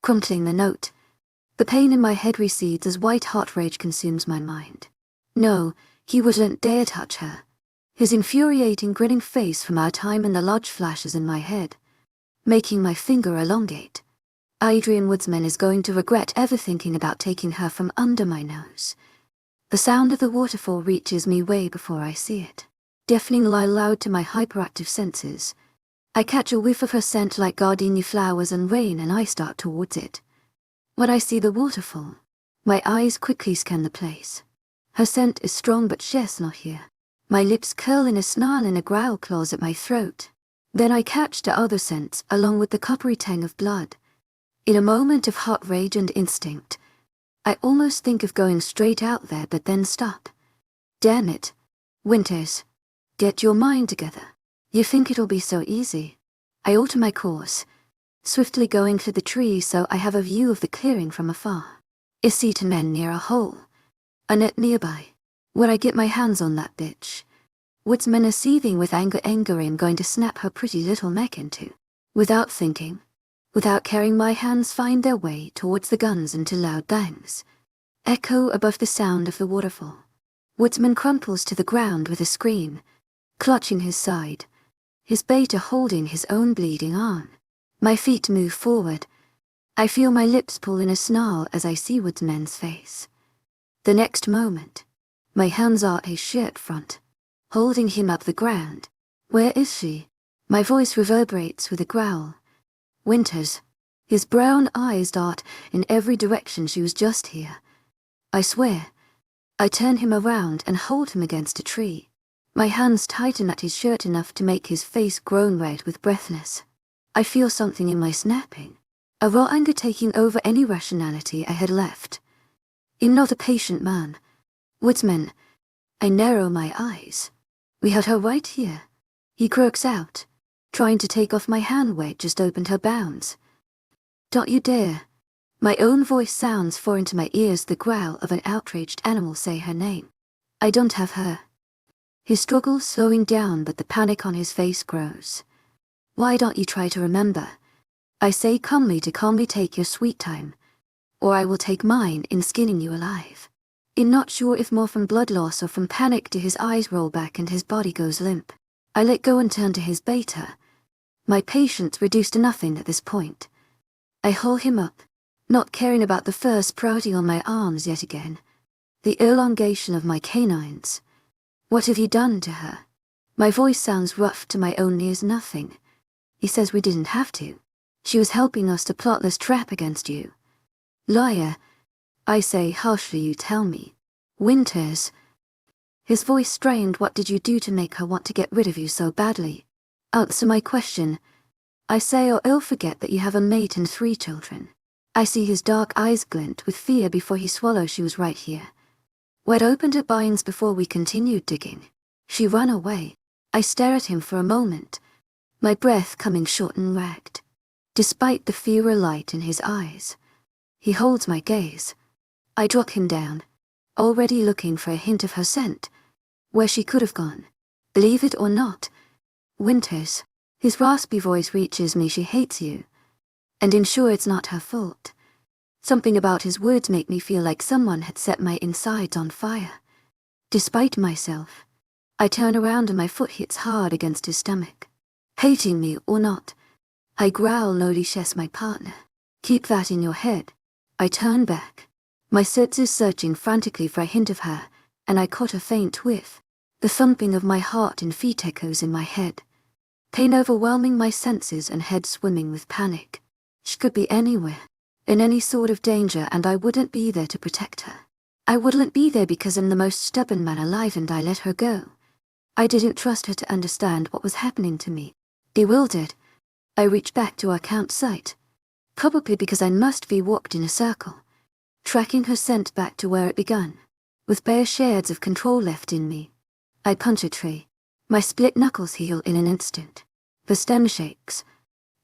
[SPEAKER 1] crumpling the note. The pain in my head recedes as white hot rage consumes my mind. No, he wouldn't dare touch her. His infuriating grinning face from our time in the lodge flashes in my head, making my finger elongate. Adrian Woodsman is going to regret ever thinking about taking her from under my nose. The sound of the waterfall reaches me way before I see it, deafeningly loud to my hyperactive senses. I catch a whiff of her scent like gardenia flowers and rain, and I start towards it. When I see the waterfall, my eyes quickly scan the place. Her scent is strong, but she's not here. My lips curl in a snarl and a growl claws at my throat. Then I catch the other scents along with the coppery tang of blood. In a moment of hot rage and instinct, I almost think of going straight out there, but then stop. Damn it. Winters. Get your mind together. You think it'll be so easy. I alter my course, swiftly going through the trees so I have a view of the clearing from afar. I see 2 men near a hole, a net nearby, where I get my hands on that bitch. Woodsman is seething with anger. I'm going to snap her pretty little neck into. Without thinking, without caring, my hands find their way towards the guns until loud bangs echo above the sound of the waterfall. Woodsman crumples to the ground with a scream, clutching his side, his beta holding his own bleeding arm. My feet move forward. I feel my lips pull in a snarl as I see Woodsman's face. The next moment, my hands are at his shirt front, holding him up the ground. Where is she? My voice reverberates with a growl. Winters. His brown eyes dart in every direction. She was just here. I swear. I turn him around and hold him against a tree. My hands tighten at his shirt enough to make his face grown red with breathless. I feel something in my snapping, a raw anger taking over any rationality I had left. I'm not a patient man. Woodsman. I narrow my eyes. We had her right here. He croaks out, trying to take off my hand where it just opened her bounds. Don't you dare. My own voice sounds foreign to my ears, the growl of an outraged animal. Say her name. I don't have her. His struggles slowing down, but the panic on his face grows. Why don't you try to remember? I say calmly to calmly take your sweet time, or I will take mine in skinning you alive. I'm not sure if more from blood loss or from panic do his eyes roll back and his body goes limp. I let go and turn to his beta. My patience reduced to nothing at this point. I haul him up, not caring about the fur sprouting on my arms yet again. The elongation of my canines. What have you done to her? My voice sounds rough to my own ears. Nothing. He says we didn't have to. She was helping us to plot this trap against you. Liar. I say harshly. You tell me. Winters. His voice strained. What did you do to make her want to get rid of you so badly? Answer my question. I say, or I'll forget that you have a mate and 3 children. I see his dark eyes glint with fear before he swallows. She was right here. We'd opened her binds before we continued digging. She ran away. I stare at him for a moment, my breath coming short and ragged. Despite the fear light in his eyes, he holds my gaze. I drop him down, already looking for a hint of her scent, where she could have gone. Believe it or not, Winters. His raspy voice reaches me. She hates you. And I'm sure it's not her fault. Something about his words make me feel like someone had set my insides on fire. Despite myself, I turn around and my foot hits hard against his stomach. Hating me or not, I growl. Lodi, she's my partner. Keep that in your head. I turn back, my senses searching frantically for a hint of her, and I caught a faint whiff. The thumping of my heart and feet echoes in my head. Pain overwhelming my senses and head swimming with panic. She could be anywhere, in any sort of danger, and I wouldn't be there to protect her. I wouldn't be there because I'm the most stubborn man alive and I let her go. I didn't trust her to understand what was happening to me. Bewildered, I reached back to our campsite, probably because I must be walked in a circle, tracking her scent back to where it begun. With bare shards of control left in me, I punch a tree. My split knuckles heal in an instant. The stem shakes.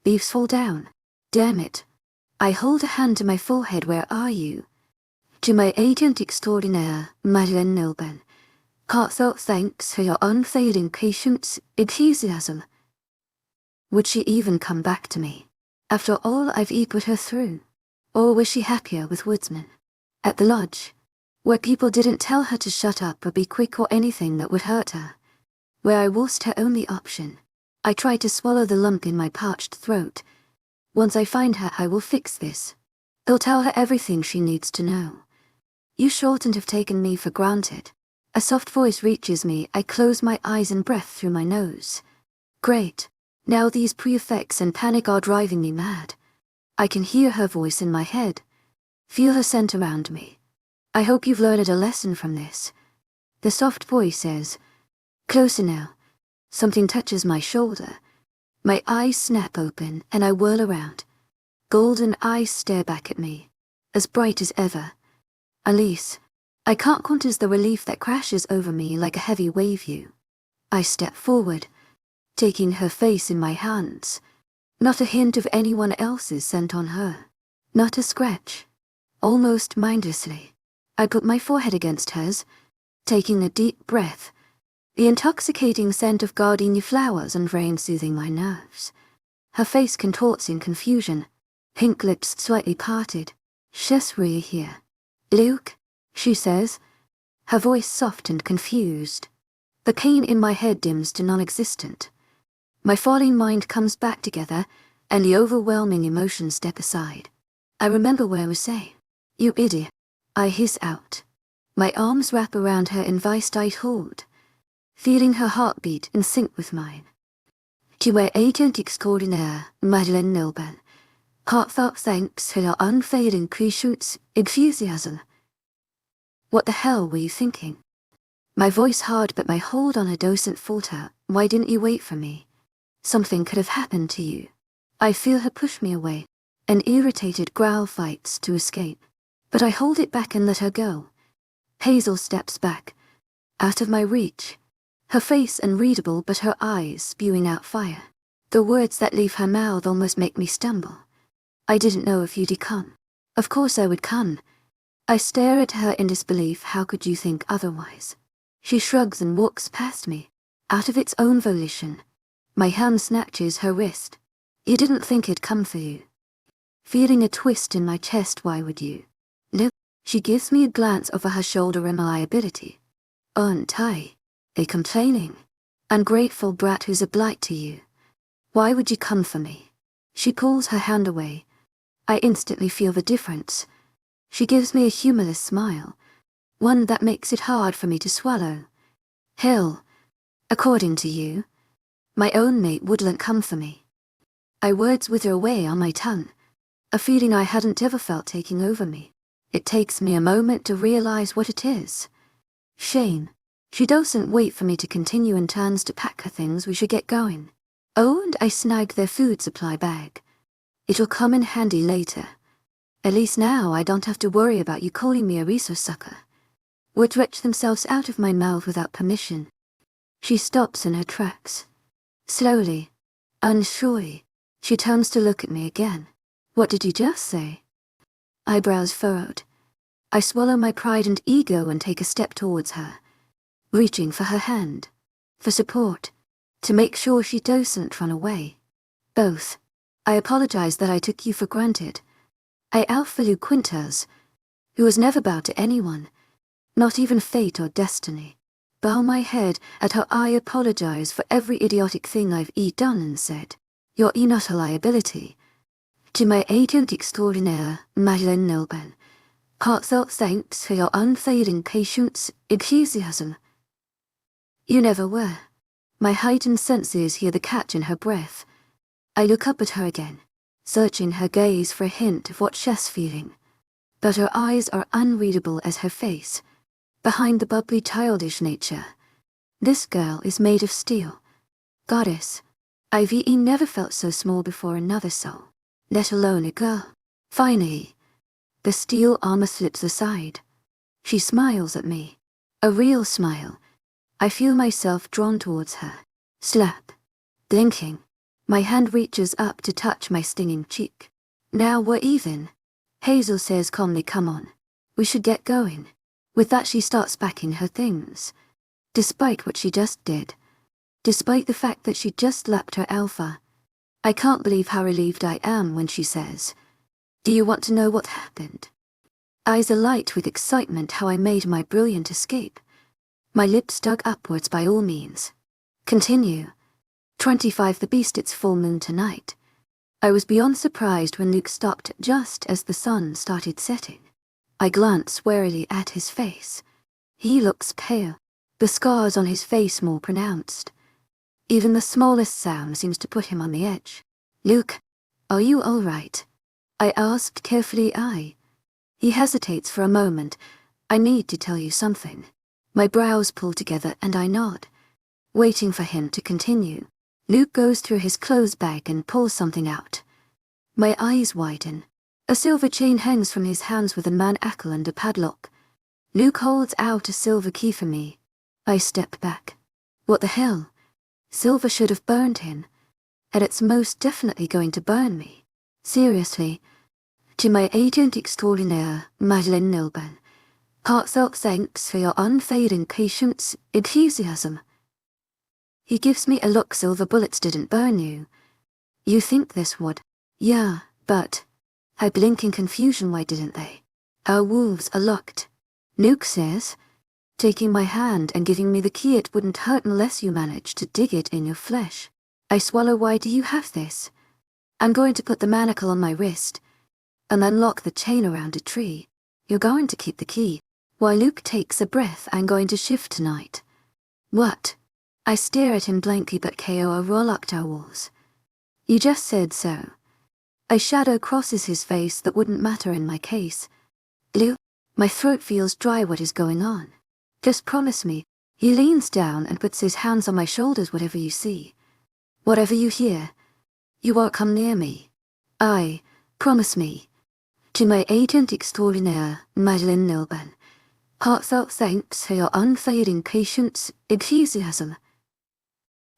[SPEAKER 1] Leaves fall down. Damn it. I hold a hand to my forehead. Where are you? To my agent extraordinaire, Madeleine Nilben. Heartfelt thanks for your unfailing patience, enthusiasm. Would she even come back to me, after all I've put her through? Or was she happier with Woodsman? At the lodge, where people didn't tell her to shut up or be quick or anything that would hurt her. where I was her only option. I try to swallow the lump in my parched throat. Once I find her, I will fix this. I'll tell her everything she needs to know. You shouldn't have taken me for granted. A soft voice reaches me. I close my eyes and breath through my nose. Great. Now these pre-effects and panic are driving me mad. I can hear her voice in my head. Feel her scent around me. I hope you've learned a lesson from this. The soft voice says, closer now. Something touches my shoulder. My eyes snap open and I whirl around. Golden eyes stare back at me, as bright as ever. Elise, I can't quantize the relief that crashes over me like a heavy wave view. I step forward, taking her face in my hands. Not a hint of anyone else's scent on her. Not a scratch. Almost mindlessly, I put my forehead against hers, taking a deep breath. The intoxicating scent of gardenia flowers and rain soothing my nerves. Her face contorts in confusion, pink lips slightly parted. Chesserie here. Luke, she says, her voice soft and confused. The pain in my head dims to non-existent. My falling mind comes back together, and the overwhelming emotions step aside. I remember what I was saying. You idiot. I hiss out. My arms wrap around her in vice-tight hold, feeling her heartbeat in sync with mine. Tu es agent extraordinaire, Madeleine Nilban. Heartfelt thanks for your unfailing patience, enthusiasm. What the hell were you thinking? My voice hard, but my hold on her docent falter. Why didn't you wait for me? Something could have happened to you. I feel her push me away. An irritated growl fights to escape, but I hold it back and let her go. Hazel steps back, out of my reach. Her face unreadable, but her eyes spewing out fire. The words that leave her mouth almost make me stumble. I didn't know if you'd come. Of course I would come. I stare at her in disbelief. How could you think otherwise? She shrugs and walks past me, out of its own volition. My hand snatches her wrist. You didn't think it'd come for you. Feeling a twist in my chest. Why would you? No. She gives me a glance over her shoulder in reliability. Aren't I a complaining, ungrateful brat who's a blight to you? Why would you come for me? She pulls her hand away. I instantly feel the difference. She gives me a humorless smile, one that makes it hard for me to swallow. Hell, according to you, my own mate wouldn't come for me. Words wither away on my tongue, a feeling I hadn't ever felt taking over me. It takes me a moment to realize what it is. Shame. She doesn't wait for me to continue and turns to pack her things. We should get going. Oh, and I snag their food supply bag. It'll come in handy later. At least now I don't have to worry about you calling me a resource sucker. Words retch themselves out of my mouth without permission. She stops in her tracks. Slowly, unsurely, she turns to look at me again. What did you just say? Eyebrows furrowed. I swallow my pride and ego and take a step towards her, reaching for her hand, for support, to make sure she doesn't run away. Both. I apologize that I took you for granted. I outflew Quintas, who was never bowed to anyone, not even fate or destiny. Bow my head at her. I apologize for every idiotic thing I've done and said. You're not a liability. To my agent extraordinaire, Madeleine Nilban. Heartfelt thanks for your unfailing patience, enthusiasm. You never were. My heightened senses hear the catch in her breath. I look up at her again, searching her gaze for a hint of what she's feeling. But her eyes are unreadable as her face. Behind the bubbly childish nature, this girl is made of steel. Goddess, I've never felt so small before another soul, let alone a girl. Finally, the steel armor slips aside. She smiles at me, a real smile. I feel myself drawn towards her. Slap. Blinking. My hand reaches up to touch my stinging cheek. Now we're even. Hazel says calmly, come on. We should get going. With that she starts packing her things. Despite what she just did. Despite the fact that she just lapped her alpha. I can't believe how relieved I am when she says, do you want to know what happened? Eyes alight with excitement how I made my brilliant escape. My lips dug upwards by all means. Continue. 25 The beast, it's full moon tonight. I was beyond surprised when Luke stopped just as the sun started setting. I glanced warily at his face. He looks pale, the scars on his face more pronounced. Even the smallest sound seems to put him on the edge. Luke, are you all right? I asked carefully. He hesitates for a moment. I need to tell you something. My brows pull together and I nod, waiting for him to continue. Luke goes through his clothes bag and pulls something out. My eyes widen. A silver chain hangs from his hands with a manacle and a padlock. Luke holds out a silver key for me. I step back. What the hell? Silver should have burned him, and it's most definitely going to burn me. Seriously. To my agent extraordinaire, Madeleine Nilban, heartfelt thanks for your unfailing patience, enthusiasm. He gives me a look. Silver bullets didn't burn you. You think this would? Yeah, but... I blink in confusion. Why didn't they? Our wolves are locked. Luke says, taking my hand and giving me the key. It wouldn't hurt unless you managed to dig it in your flesh. I swallow. Why do you have this? I'm going to put the manacle on my wrist and unlock the chain around a tree. You're going to keep the key. While Luke takes a breath. I'm going to shift tonight. What? I stare at him blankly. But KO, we're locked. Our walls. You just said so. A shadow crosses his face. That wouldn't matter in my case. Luke, my throat feels dry. What is going on? Just promise me. He leans down and puts his hands on my shoulders. Whatever you see, whatever you hear, you won't come near me. Promise me. To my agent extraordinaire, Madeleine Nilban, heartfelt thanks for your unfailing patience, enthusiasm.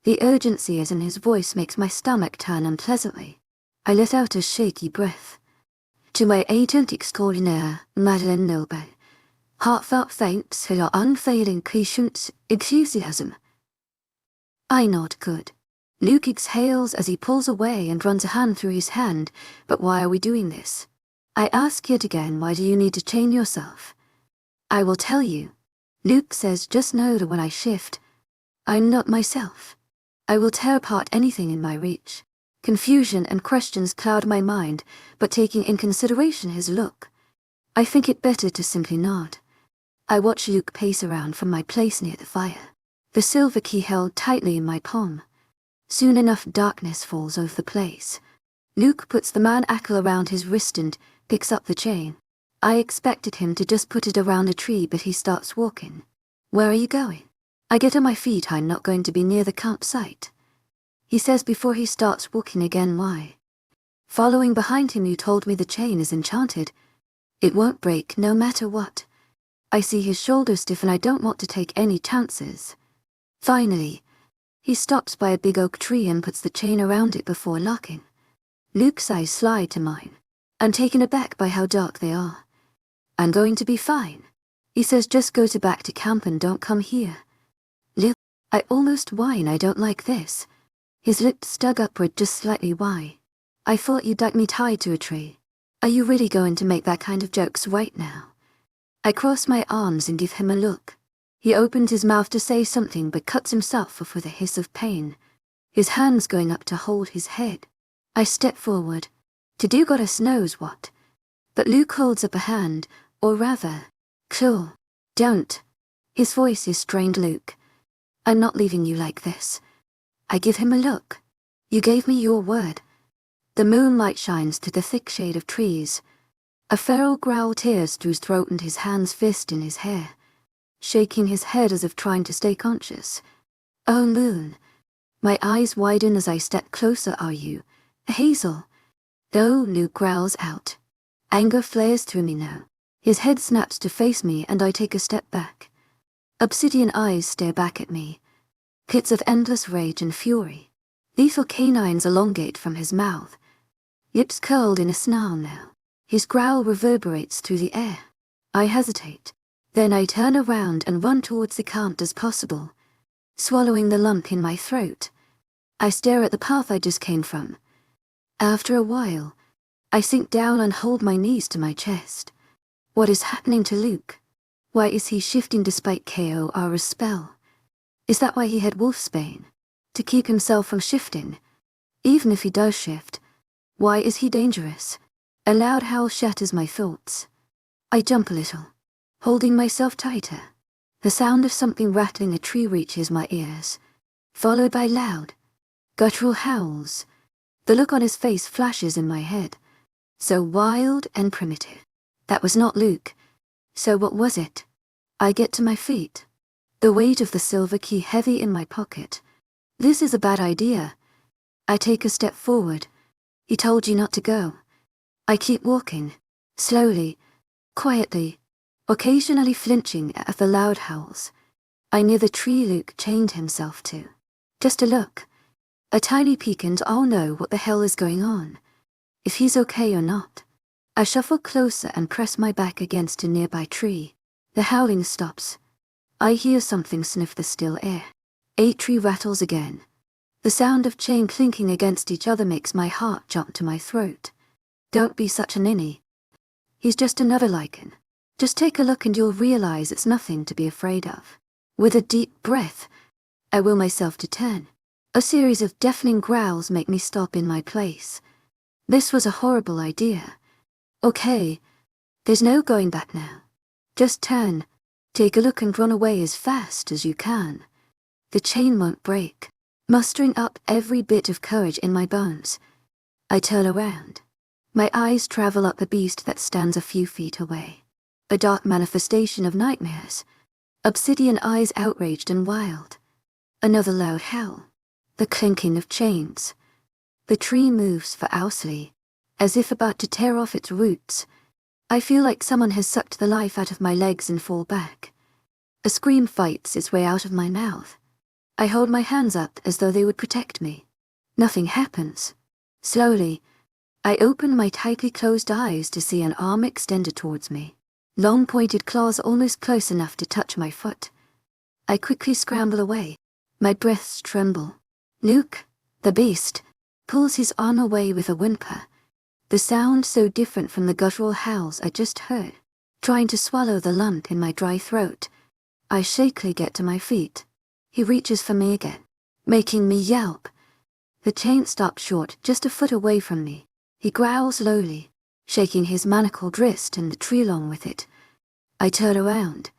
[SPEAKER 1] The urgency is in his voice makes my stomach turn unpleasantly. I let out a shaky breath. To my agent extraordinaire, Madeleine Nilban, heartfelt thanks for your unfailing patience, enthusiasm. I nod. Good. Luke exhales as he pulls away and runs a hand through his hand. But why are we doing this? I ask yet again. Why do you need to chain yourself? I will tell you. Luke says, just know that when I shift, I'm not myself. I will tear apart anything in my reach. Confusion and questions cloud my mind, but taking in consideration his look, I think it better to simply nod. I watch Luke pace around from my place near the fire, the silver key held tightly in my palm. Soon enough, darkness falls over the place. Luke puts the manacle around his wrist and picks up the chain. I expected him to just put it around a tree, but he starts walking. Where are you going? I get on my feet. I'm not going to be near the campsite. He says before he starts walking again. Why? Following behind him. You told me the chain is enchanted. It won't break no matter what. I see his shoulders stiffen. I don't want to take any chances. Finally, he stops by a big oak tree and puts the chain around it before locking. Luke's eyes slide to mine. I'm taken aback by how dark they are. I'm going to be fine. He says, just go back to camp and don't come here. Luke, I almost whine. I don't like this. His lips stug upward just slightly. Why? I thought you'd like me tied to a tree. Are you really going to make that kind of jokes right now? I cross my arms and give him a look. He opens his mouth to say something but cuts himself off with a hiss of pain, his hands going up to hold his head. I step forward, to do goddess knows what. But Luke holds up a hand, or rather, claw. Don't. His voice is strained. Luke, I'm not leaving you like this. I give him a look. You gave me your word. The moonlight shines through the thick shade of trees. A feral growl tears through his throat and his hands fist in his hair, shaking his head as if trying to stay conscious. Oh, moon. My eyes widen as I step closer. Are you Hazel? No, Luke growls out. Anger flares through me now. His head snaps to face me and I take a step back. Obsidian eyes stare back at me, pits of endless rage and fury. Lethal canines elongate from his mouth, lips curled in a snarl now. His growl reverberates through the air. I hesitate. Then I turn around and run towards the camp as possible, swallowing the lump in my throat. I stare at the path I just came from. After a while, I sink down and hold my knees to my chest. What is happening to Luke? Why is he shifting despite KOR's spell? Is that why he had wolfsbane? to keep himself from shifting. Even if he does shift, why is he dangerous? A loud howl shatters my thoughts. I jump a little, holding myself tighter. The sound of something rattling a tree reaches my ears, followed by loud, guttural howls. The look on his face flashes in my head. So wild and primitive. That was not Luke. So what was it? I get to my feet, the weight of the silver key heavy in my pocket. This is a bad idea. I take a step forward. He told you not to go. I keep walking, slowly, quietly, occasionally flinching at the loud howls. I near the tree Luke chained himself to. Just a look, a tiny peek, and I'll know what the hell is going on, if he's okay or not. I shuffle closer and press my back against a nearby tree. The howling stops. I hear something sniff the still air. A tree rattles again. The sound of chain clinking against each other makes my heart jump to my throat. Don't be such a ninny. He's just another lichen. Just take a look and you'll realize it's nothing to be afraid of. With a deep breath, I will myself to turn. A series of deafening growls make me stop in my place. This was a horrible idea. Okay, there's no going back now. Just turn, take a look and run away as fast as you can. The chain won't break. Mustering up every bit of courage in my bones, I turn around. My eyes travel up the beast that stands a few feet away. A dark manifestation of nightmares. Obsidian eyes outraged and wild. Another loud howl. The clinking of chains. The tree moves furiously, as if about to tear off its roots. I feel like someone has sucked the life out of my legs and fall back. A scream fights its way out of my mouth. I hold my hands up as though they would protect me. Nothing happens. Slowly, I open my tightly closed eyes to see an arm extended towards me. Long pointed claws almost close enough to touch my foot. I quickly scramble away. My breaths tremble. Luke, the beast, pulls his arm away with a whimper. The sound so different from the guttural howls I just heard. Trying to swallow the lump in my dry throat, I shakily get to my feet. He reaches for me again, making me yelp. The chain stops short just a foot away from me. He growls lowly, shaking his manacled wrist and the tree along with it. I turn around,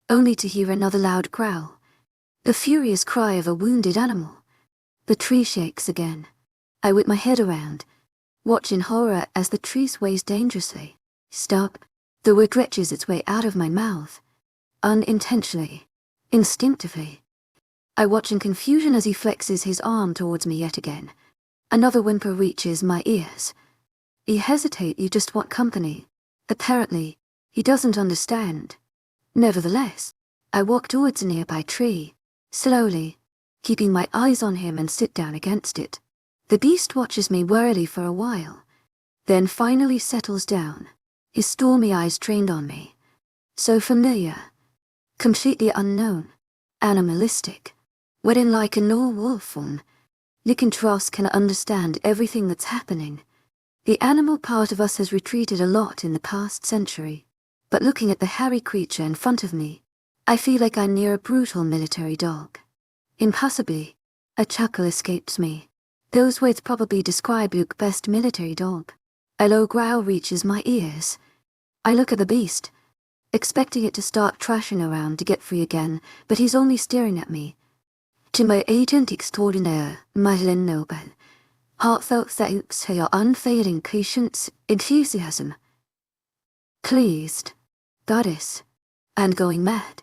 [SPEAKER 1] only to hear another loud growl. The furious cry of a wounded animal. The tree shakes again. I whip my head around, watch in horror as the tree sways dangerously. Stop. The word retches its way out of my mouth. Unintentionally. Instinctively. I watch in confusion as he flexes his arm towards me yet again. Another whimper reaches my ears. You hesitate, you just want company. Apparently, he doesn't understand. Nevertheless, I walk towards a nearby tree, slowly, keeping my eyes on him, and sit down against it. The beast watches me warily for a while, then finally settles down, his stormy eyes trained on me. So familiar, completely unknown, animalistic. Wherein like a wolf form, Lycanthropes can understand everything that's happening. The animal part of us has retreated a lot in the past century, but looking at the hairy creature in front of me, I feel like I'm near a brutal military dog. Impossibly, a chuckle escapes me. Those words probably describe Luke's best military dog. A low growl reaches my ears. I look at the beast, expecting it to start trashing around to get free again, but he's only staring at me. To my agent extraordinaire, Madeleine Noble, heartfelt thanks for your unfailing patience, enthusiasm. Pleased, goddess, and going mad.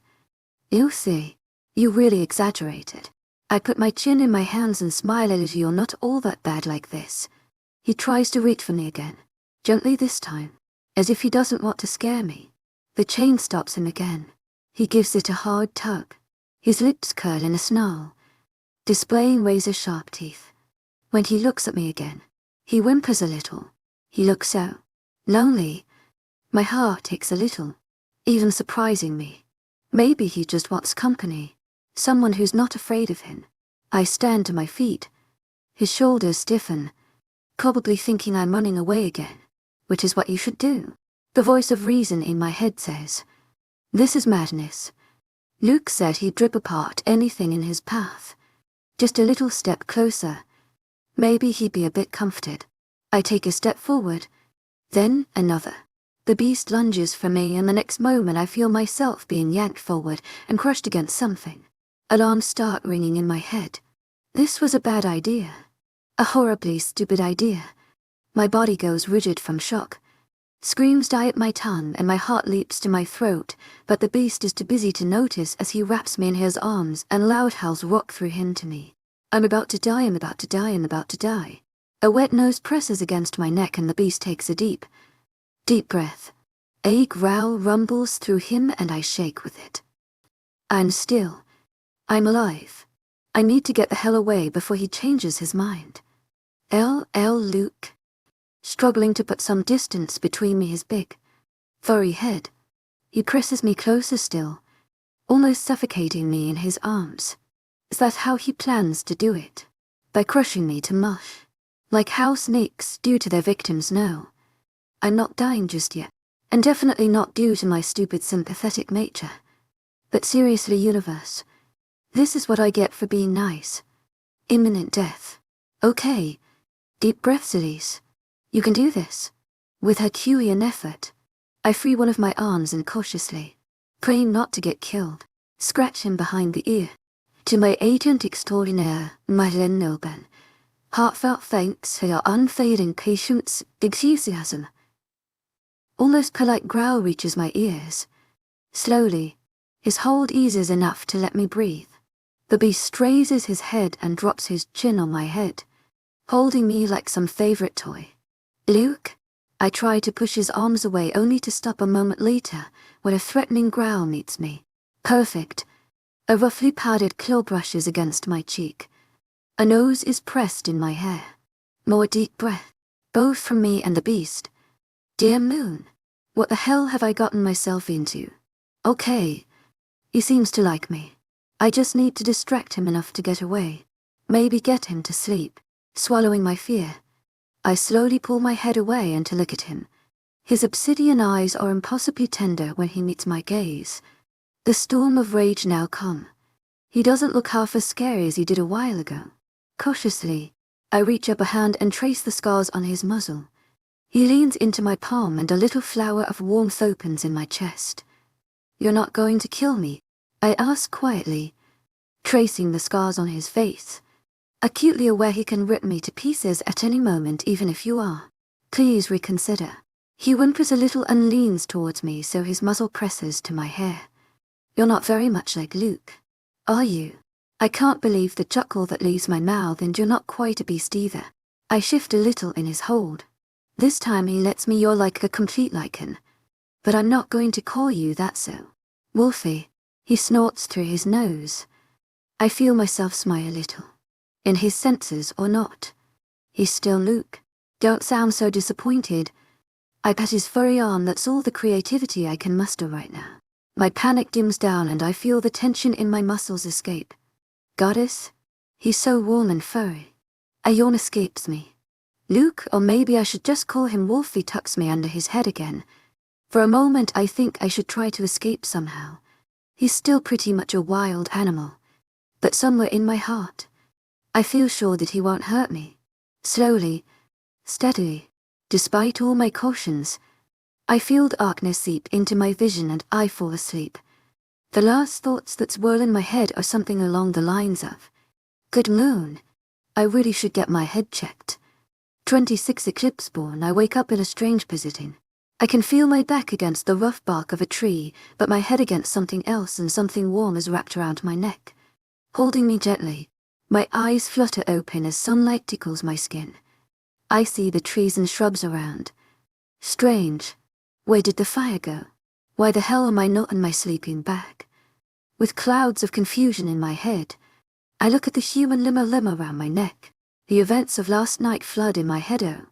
[SPEAKER 1] You see, you really exaggerated. I put my chin in my hands and smile at you. You're not all that bad like this. He tries to reach for me again, gently this time, as if he doesn't want to scare me. The chain stops him again. He gives it a hard tug. His lips curl in a snarl, displaying razor-sharp teeth. When he looks at me again, he whimpers a little. He looks so lonely. My heart aches a little, even surprising me. Maybe he just wants company, someone who's not afraid of him. I stand to my feet. His shoulders stiffen, probably thinking I'm running away again, which is what you should do. The voice of reason in my head says, this is madness. Luke said he'd rip apart anything in his path. Just a little step closer. Maybe he'd be a bit comforted. I take a step forward, then another. The beast lunges for me, and the next moment I feel myself being yanked forward and crushed against something. Alarms start ringing in my head. This was a bad idea. A horribly stupid idea. My body goes rigid from shock. Screams die at my tongue and my heart leaps to my throat, but the beast is too busy to notice as he wraps me in his arms and loud howls rock through him to me. I'm about to die, I'm about to die, I'm about to die. A wet nose presses against my neck and the beast takes a deep breath. A growl rumbles through him and I shake with it. I'm still. I'm alive. I need to get the hell away before he changes his mind. Luke. Struggling to put some distance between me, his big, furry head. He presses me closer still, almost suffocating me in his arms. Is that how he plans to do it? By crushing me to mush? Like how snakes do to their victims? No. I'm not dying just yet, and definitely not due to my stupid sympathetic nature. But seriously, universe, this is what I get for being nice. Imminent death. Okay. Deep breaths, Elise. You can do this. With Herculean effort, I free one of my arms and cautiously, praying not to get killed, scratch him behind the ear. To my agent extraordinaire, Madeleine Nobel, heartfelt thanks for your unfailing patience, enthusiasm. Almost polite growl reaches my ears. Slowly, his hold eases enough to let me breathe. The beast raises his head and drops his chin on my head, holding me like some favorite toy. Luke? I try to push his arms away only to stop a moment later when a threatening growl meets me. Perfect. A roughly padded claw brushes against my cheek. A nose is pressed in my hair. More deep breath, both from me and the beast. Dear moon, what the hell have I gotten myself into? Okay. He seems to like me. I just need to distract him enough to get away. Maybe get him to sleep. Swallowing my fear, I slowly pull my head away and to look at him. His obsidian eyes are impossibly tender when he meets my gaze. The storm of rage now come. He doesn't look half as scary as he did a while ago. Cautiously, I reach up a hand and trace the scars on his muzzle. He leans into my palm and a little flower of warmth opens in my chest. You're not going to kill me? I ask quietly, tracing the scars on his face. Acutely aware he can rip me to pieces at any moment, even if you are. Please reconsider. He whimpers a little and leans towards me so his muzzle presses to my hair. You're not very much like Luke, are you? I can't believe the chuckle that leaves my mouth, and you're not quite a beast either. I shift a little in his hold. This time he lets me. You're like a complete lichen. But I'm not going to call you that, so. Wolfie. He snorts through his nose. I feel myself smile a little. In his senses or not. He's still Luke. Don't sound so disappointed. I pat his furry arm. That's all the creativity I can muster right now. My panic dims down and I feel the tension in my muscles escape. Goddess? He's so warm and furry. A yawn escapes me. Luke, or maybe I should just call him Wolfie, tucks me under his head again. For a moment I think I should try to escape somehow. He's still pretty much a wild animal. But somewhere in my heart, I feel sure that he won't hurt me. Slowly, steadily, despite all my cautions, I feel darkness seep into my vision and I fall asleep. The last thoughts that swirl in my head are something along the lines of, good moon, I really should get my head checked. 26 eclipse born. I wake up in a strange position. I can feel my back against the rough bark of a tree, but my head against something else, and something warm is wrapped around my neck, holding me gently. My eyes flutter open as sunlight tickles my skin. I see the trees and shrubs around. Strange. Where did the fire go? Why the hell am I not in my sleeping bag? With clouds of confusion in my head, I look at the human limb around my neck. The events of last night flood in my head.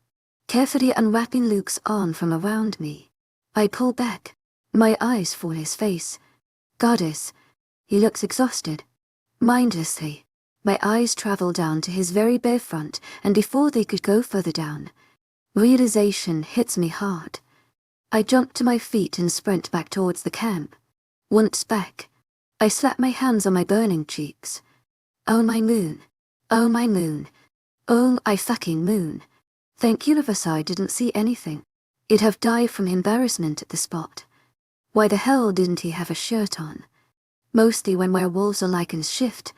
[SPEAKER 1] Carefully unwrapping Luke's arm from around me, I pull back. My eyes fall on his face. Goddess. He looks exhausted. Mindlessly, my eyes travel down to his very bare front, and before they could go further down, realization hits me hard. I jump to my feet and sprint back towards the camp. Once back, I slap my hands on my burning cheeks. Oh my moon, Oh my moon. Oh I fucking moon. Thank universe I didn't see anything. I'd have died from embarrassment at the spot. Why the hell didn't he have a shirt on? Mostly when werewolves or lycans shift,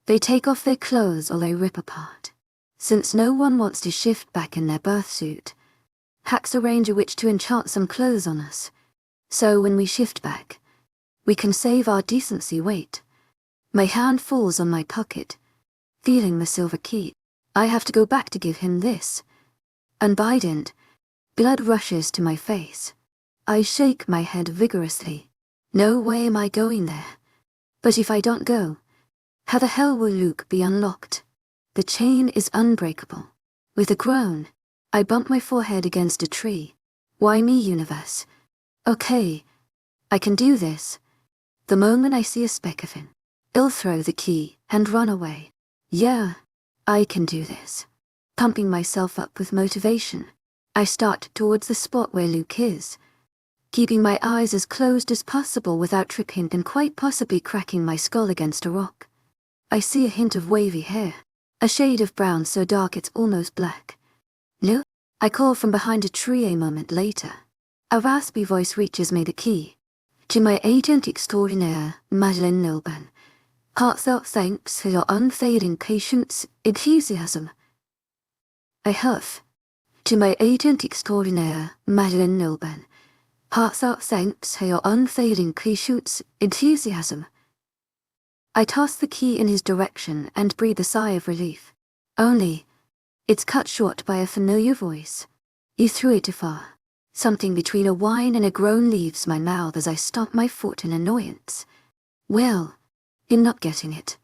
[SPEAKER 1] they take off their clothes or they rip apart. Since no one wants to shift back in their birthsuit, hacks arrange a witch to enchant some clothes on us. So when we shift back, we can save our decency weight. My hand falls on my pocket, feeling the silver key. I have to go back to give him this. Unbident, blood rushes to my face. I shake my head vigorously. No way am I going there. But if I don't go, how the hell will Luke be unlocked? The chain is unbreakable. With a groan, I bump my forehead against a tree. Why me, universe? Okay, I can do this. The moment I see a speck of him, I'll throw the key and run away. Yeah, I can do this. Pumping myself up with motivation, I start towards the spot where Luke is, keeping my eyes as closed as possible without tripping and quite possibly cracking my skull against a rock. I see a hint of wavy hair, a shade of brown so dark it's almost black. Luke? I call from behind a tree a moment later. A raspy voice reaches me the key. To my agent extraordinaire, Madeleine Nilban. Heartfelt thanks for your unfading patience, enthusiasm. I huff. To my agent extraordinaire, Madeleine Nilban. Heartfelt thanks for your unfading patience, enthusiasm. I toss the key in his direction and breathe a sigh of relief. Only, it's cut short by a familiar voice. You threw it too far. Something between a whine and a groan leaves my mouth as I stomp my foot in annoyance. Well, you're not getting it.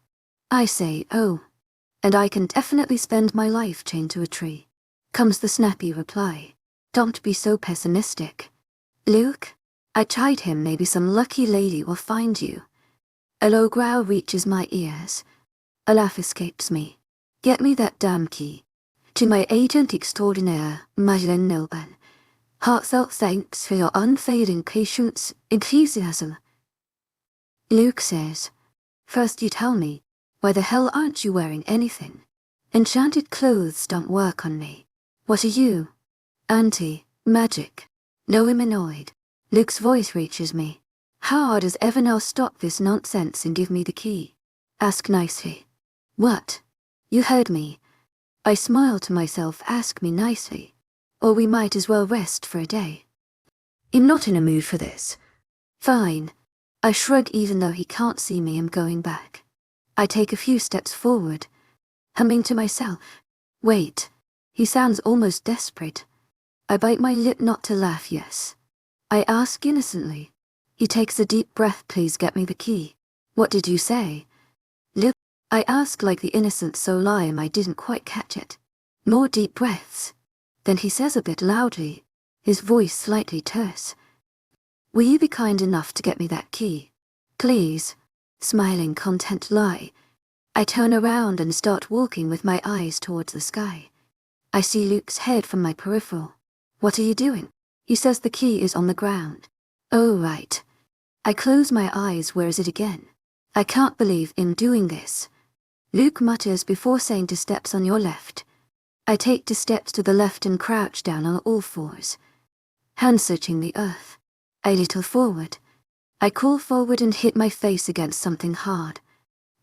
[SPEAKER 1] I say, oh. And I can definitely spend my life chained to a tree. Comes the snappy reply. Don't be so pessimistic. Luke, I chide him, maybe some lucky lady will find you. A low growl reaches my ears. A laugh escapes me. Get me that damn key. To my agent extraordinaire, Madeleine Nilban. Heartfelt thanks for your unfading patience, enthusiasm. Luke says, first you tell me, why the hell aren't you wearing anything? Enchanted clothes don't work on me. What are you? Anti-magic. No humanoid. Luke's voice reaches me. How hard does Evanel stop this nonsense and give me the key? Ask nicely. What? You heard me. I smile to myself, ask me nicely. Or we might as well rest for a day. I'm not in a mood for this. Fine. I shrug even though he can't see me. I'm going back. I take a few steps forward, humming to myself. Wait. He sounds almost desperate. I bite my lip not to laugh, yes. I ask innocently. He takes a deep breath. Please get me the key. What did you say? Lip. I ask like the innocent so lame I didn't quite catch it. More deep breaths. Then he says a bit loudly, his voice slightly terse. Will you be kind enough to get me that key? Please. Smiling content lie. I turn around and start walking with my eyes towards the sky. I see Luke's head from my peripheral. What are you doing? He says the key is on the ground. Oh right. I close my eyes. Where is it again? I can't believe I'm doing this. Luke mutters before saying 2 steps on your left. I take 2 steps to the left and crouch down on all fours. Hand searching the earth. A little forward. I crawl forward and hit my face against something hard.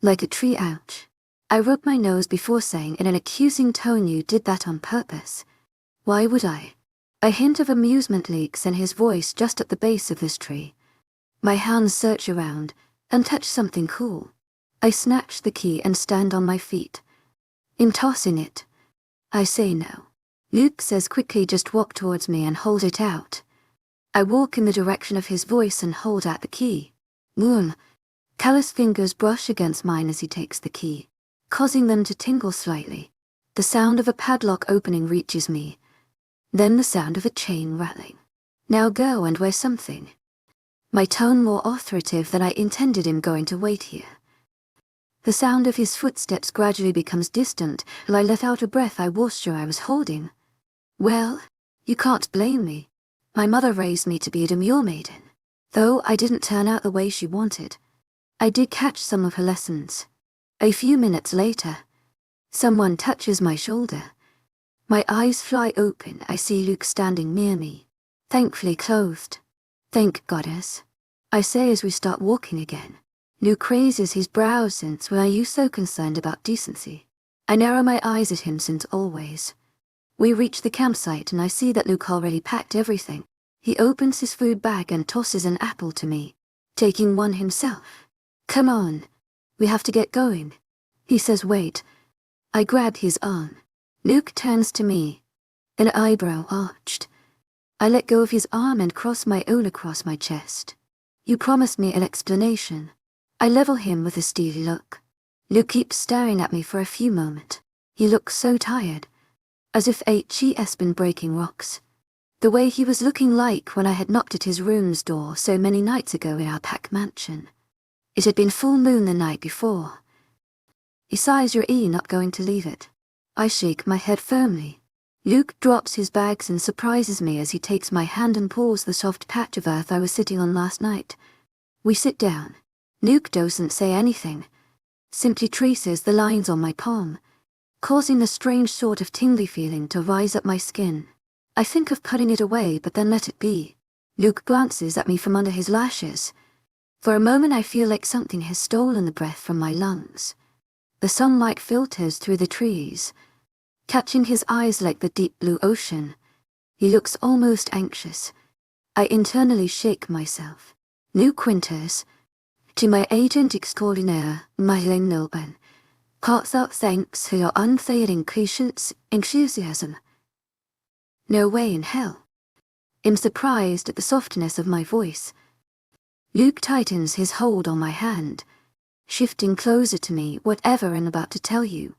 [SPEAKER 1] Like a tree. Ouch. I rub my nose before saying in an accusing tone, you did that on purpose. Why would I? A hint of amusement leaks in his voice just at the base of this tree. My hands search around and touch something cool. I snatch the key and stand on my feet. I'm tossing it. I say no. Luke says quickly, just walk towards me and hold it out. I walk in the direction of his voice and hold out the key. Moon. Callous fingers brush against mine as he takes the key, causing them to tingle slightly. The sound of a padlock opening reaches me. Then the sound of a chain rattling. Now go and wear something. My tone more authoritative than I intended. Him going to wait here. The sound of his footsteps gradually becomes distant, and I let out a breath I was sure I was holding. Well, you can't blame me. My mother raised me to be a demure maiden. Though I didn't turn out the way she wanted, I did catch some of her lessons. A few minutes later, Someone touches my shoulder. My eyes fly open. I see Luke standing near me, thankfully clothed. Thank goddess, I say as we start walking again. Luke raises his brows. Since when are you so concerned about decency? I narrow my eyes at him. Since always. We reach the campsite and I see that Luke already packed everything. He opens his food bag and tosses an apple to me, taking one himself. Come on, we have to get going. He says wait. I grab his arm. Luke turns to me, an eyebrow arched. I let go of his arm and cross my own across my chest. You promised me an explanation. I level him with a steely look. Luke keeps staring at me for a few moments. He looks so tired, as if he's been breaking rocks. The way he was looking like when I had knocked at his room's door so many nights ago in our pack mansion. It had been full moon the night before. He sighs, you're not going to leave it. I shake my head firmly. Luke drops his bags and surprises me as he takes my hand and pulls the soft patch of earth I was sitting on last night. We sit down. Luke doesn't say anything, simply traces the lines on my palm, causing a strange sort of tingly feeling to rise up my skin. I think of putting it away but then let it be. Luke glances at me from under his lashes. For a moment I feel like something has stolen the breath from my lungs. The sunlight filters through the trees, catching his eyes like the deep blue ocean. He looks almost anxious. I internally shake myself. Luke winters. To my agent extraordinaire, Marlene Nilben. Heartfelt thanks for your unfailing patience, enthusiasm. No way in hell. I'm surprised at the softness of my voice. Luke tightens his hold on my hand, shifting closer to me. Whatever I'm about to tell you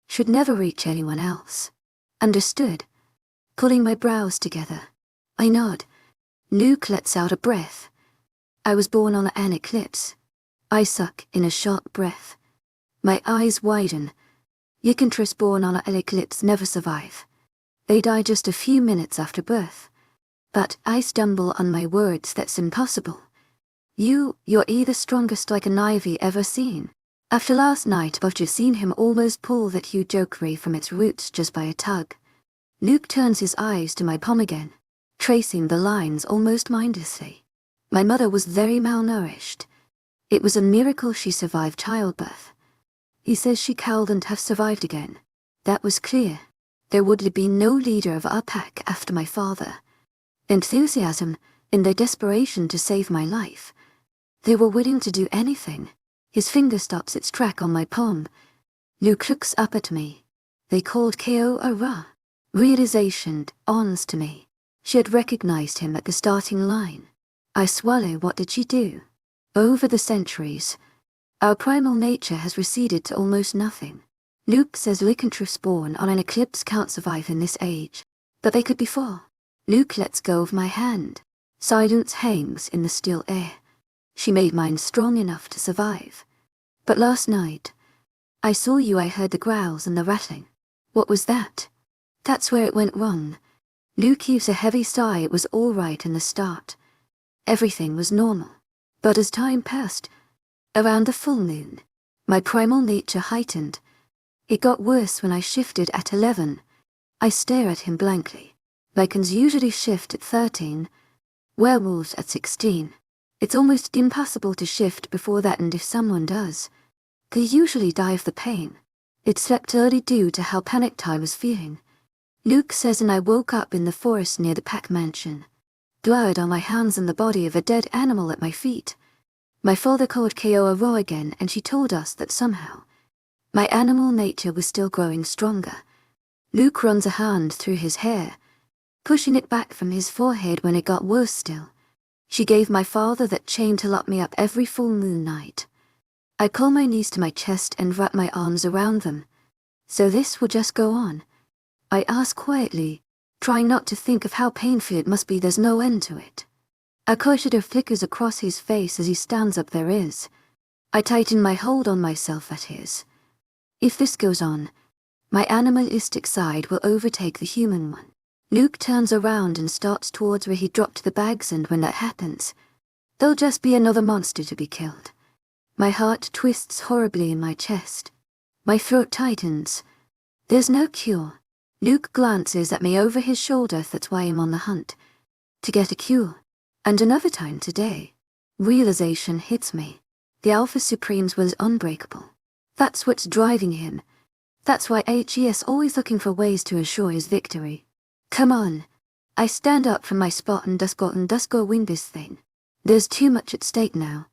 [SPEAKER 1] should never reach anyone else. Understood? Pulling my brows together, I nod. Luke lets out a breath. I was born on an eclipse. I suck in a sharp breath. My eyes widen. Lycanthropes born on an eclipse never survive. They die just a few minutes after birth. But I stumble on my words. That's impossible. You're the strongest like an ivy ever seen. After last night I've just seen him almost pull that huge oak tree from its roots just by a tug. Luke turns his eyes to my palm again, tracing the lines almost mindlessly. My mother was very malnourished. It was a miracle she survived childbirth. He says she couldn't have survived again. That was clear. There would be no leader of our pack after my father. Enthusiasm, in their desperation to save my life. They were willing to do anything. His finger stops its track on my palm. Luke looks up at me. They called Ko a Ra. Realization dawns to me. She had recognized him at the starting line. I swallow. What did she do? Over the centuries, our primal nature has receded to almost nothing. Luke says lycanthropes born on an eclipse can't survive in this age, but they could before. Luke lets go of my hand. Silence hangs in the still air. She made mine strong enough to survive. But last night, I saw you. I heard the growls and the rattling. What was that? That's where it went wrong. Luke heaves a heavy sigh. It was all right in the start. Everything was normal. But as time passed, around the full moon, my primal nature heightened. It got worse when I shifted at 11. I stare at him blankly. Lycans usually shift at 13, werewolves at 16. It's almost impossible to shift before that, and if someone does, they usually die of the pain. It slept early due to how panicked I was feeling. Luke says, and I woke up in the forest near the pack mansion. Blood on my hands and the body of a dead animal at my feet. My father called Ko Ra again, and she told us that somehow my animal nature was still growing stronger. Luke runs a hand through his hair, pushing it back from his forehead when it got worse still. She gave my father that chain to lock me up every full moon night. I pull my knees to my chest and wrap my arms around them. So this will just go on? I ask quietly, trying not to think of how painful it must be. There's no end to it. A shudder flickers across his face as he stands up. There is. I tighten my hold on myself at his. If this goes on, my animalistic side will overtake the human one. Luke turns around and starts towards where he dropped the bags, and when that happens, there'll just be another monster to be killed. My heart twists horribly in my chest. My throat tightens. There's no cure. Luke glances at me over his shoulder, that's why I'm on the hunt. To get a cure. And another time today. Realization hits me. The Alpha Supremes was unbreakable. That's what's driving him. That's why HE's always looking for ways to assure his victory. Come on. I stand up from my spot and just go win this thing. There's too much at stake now.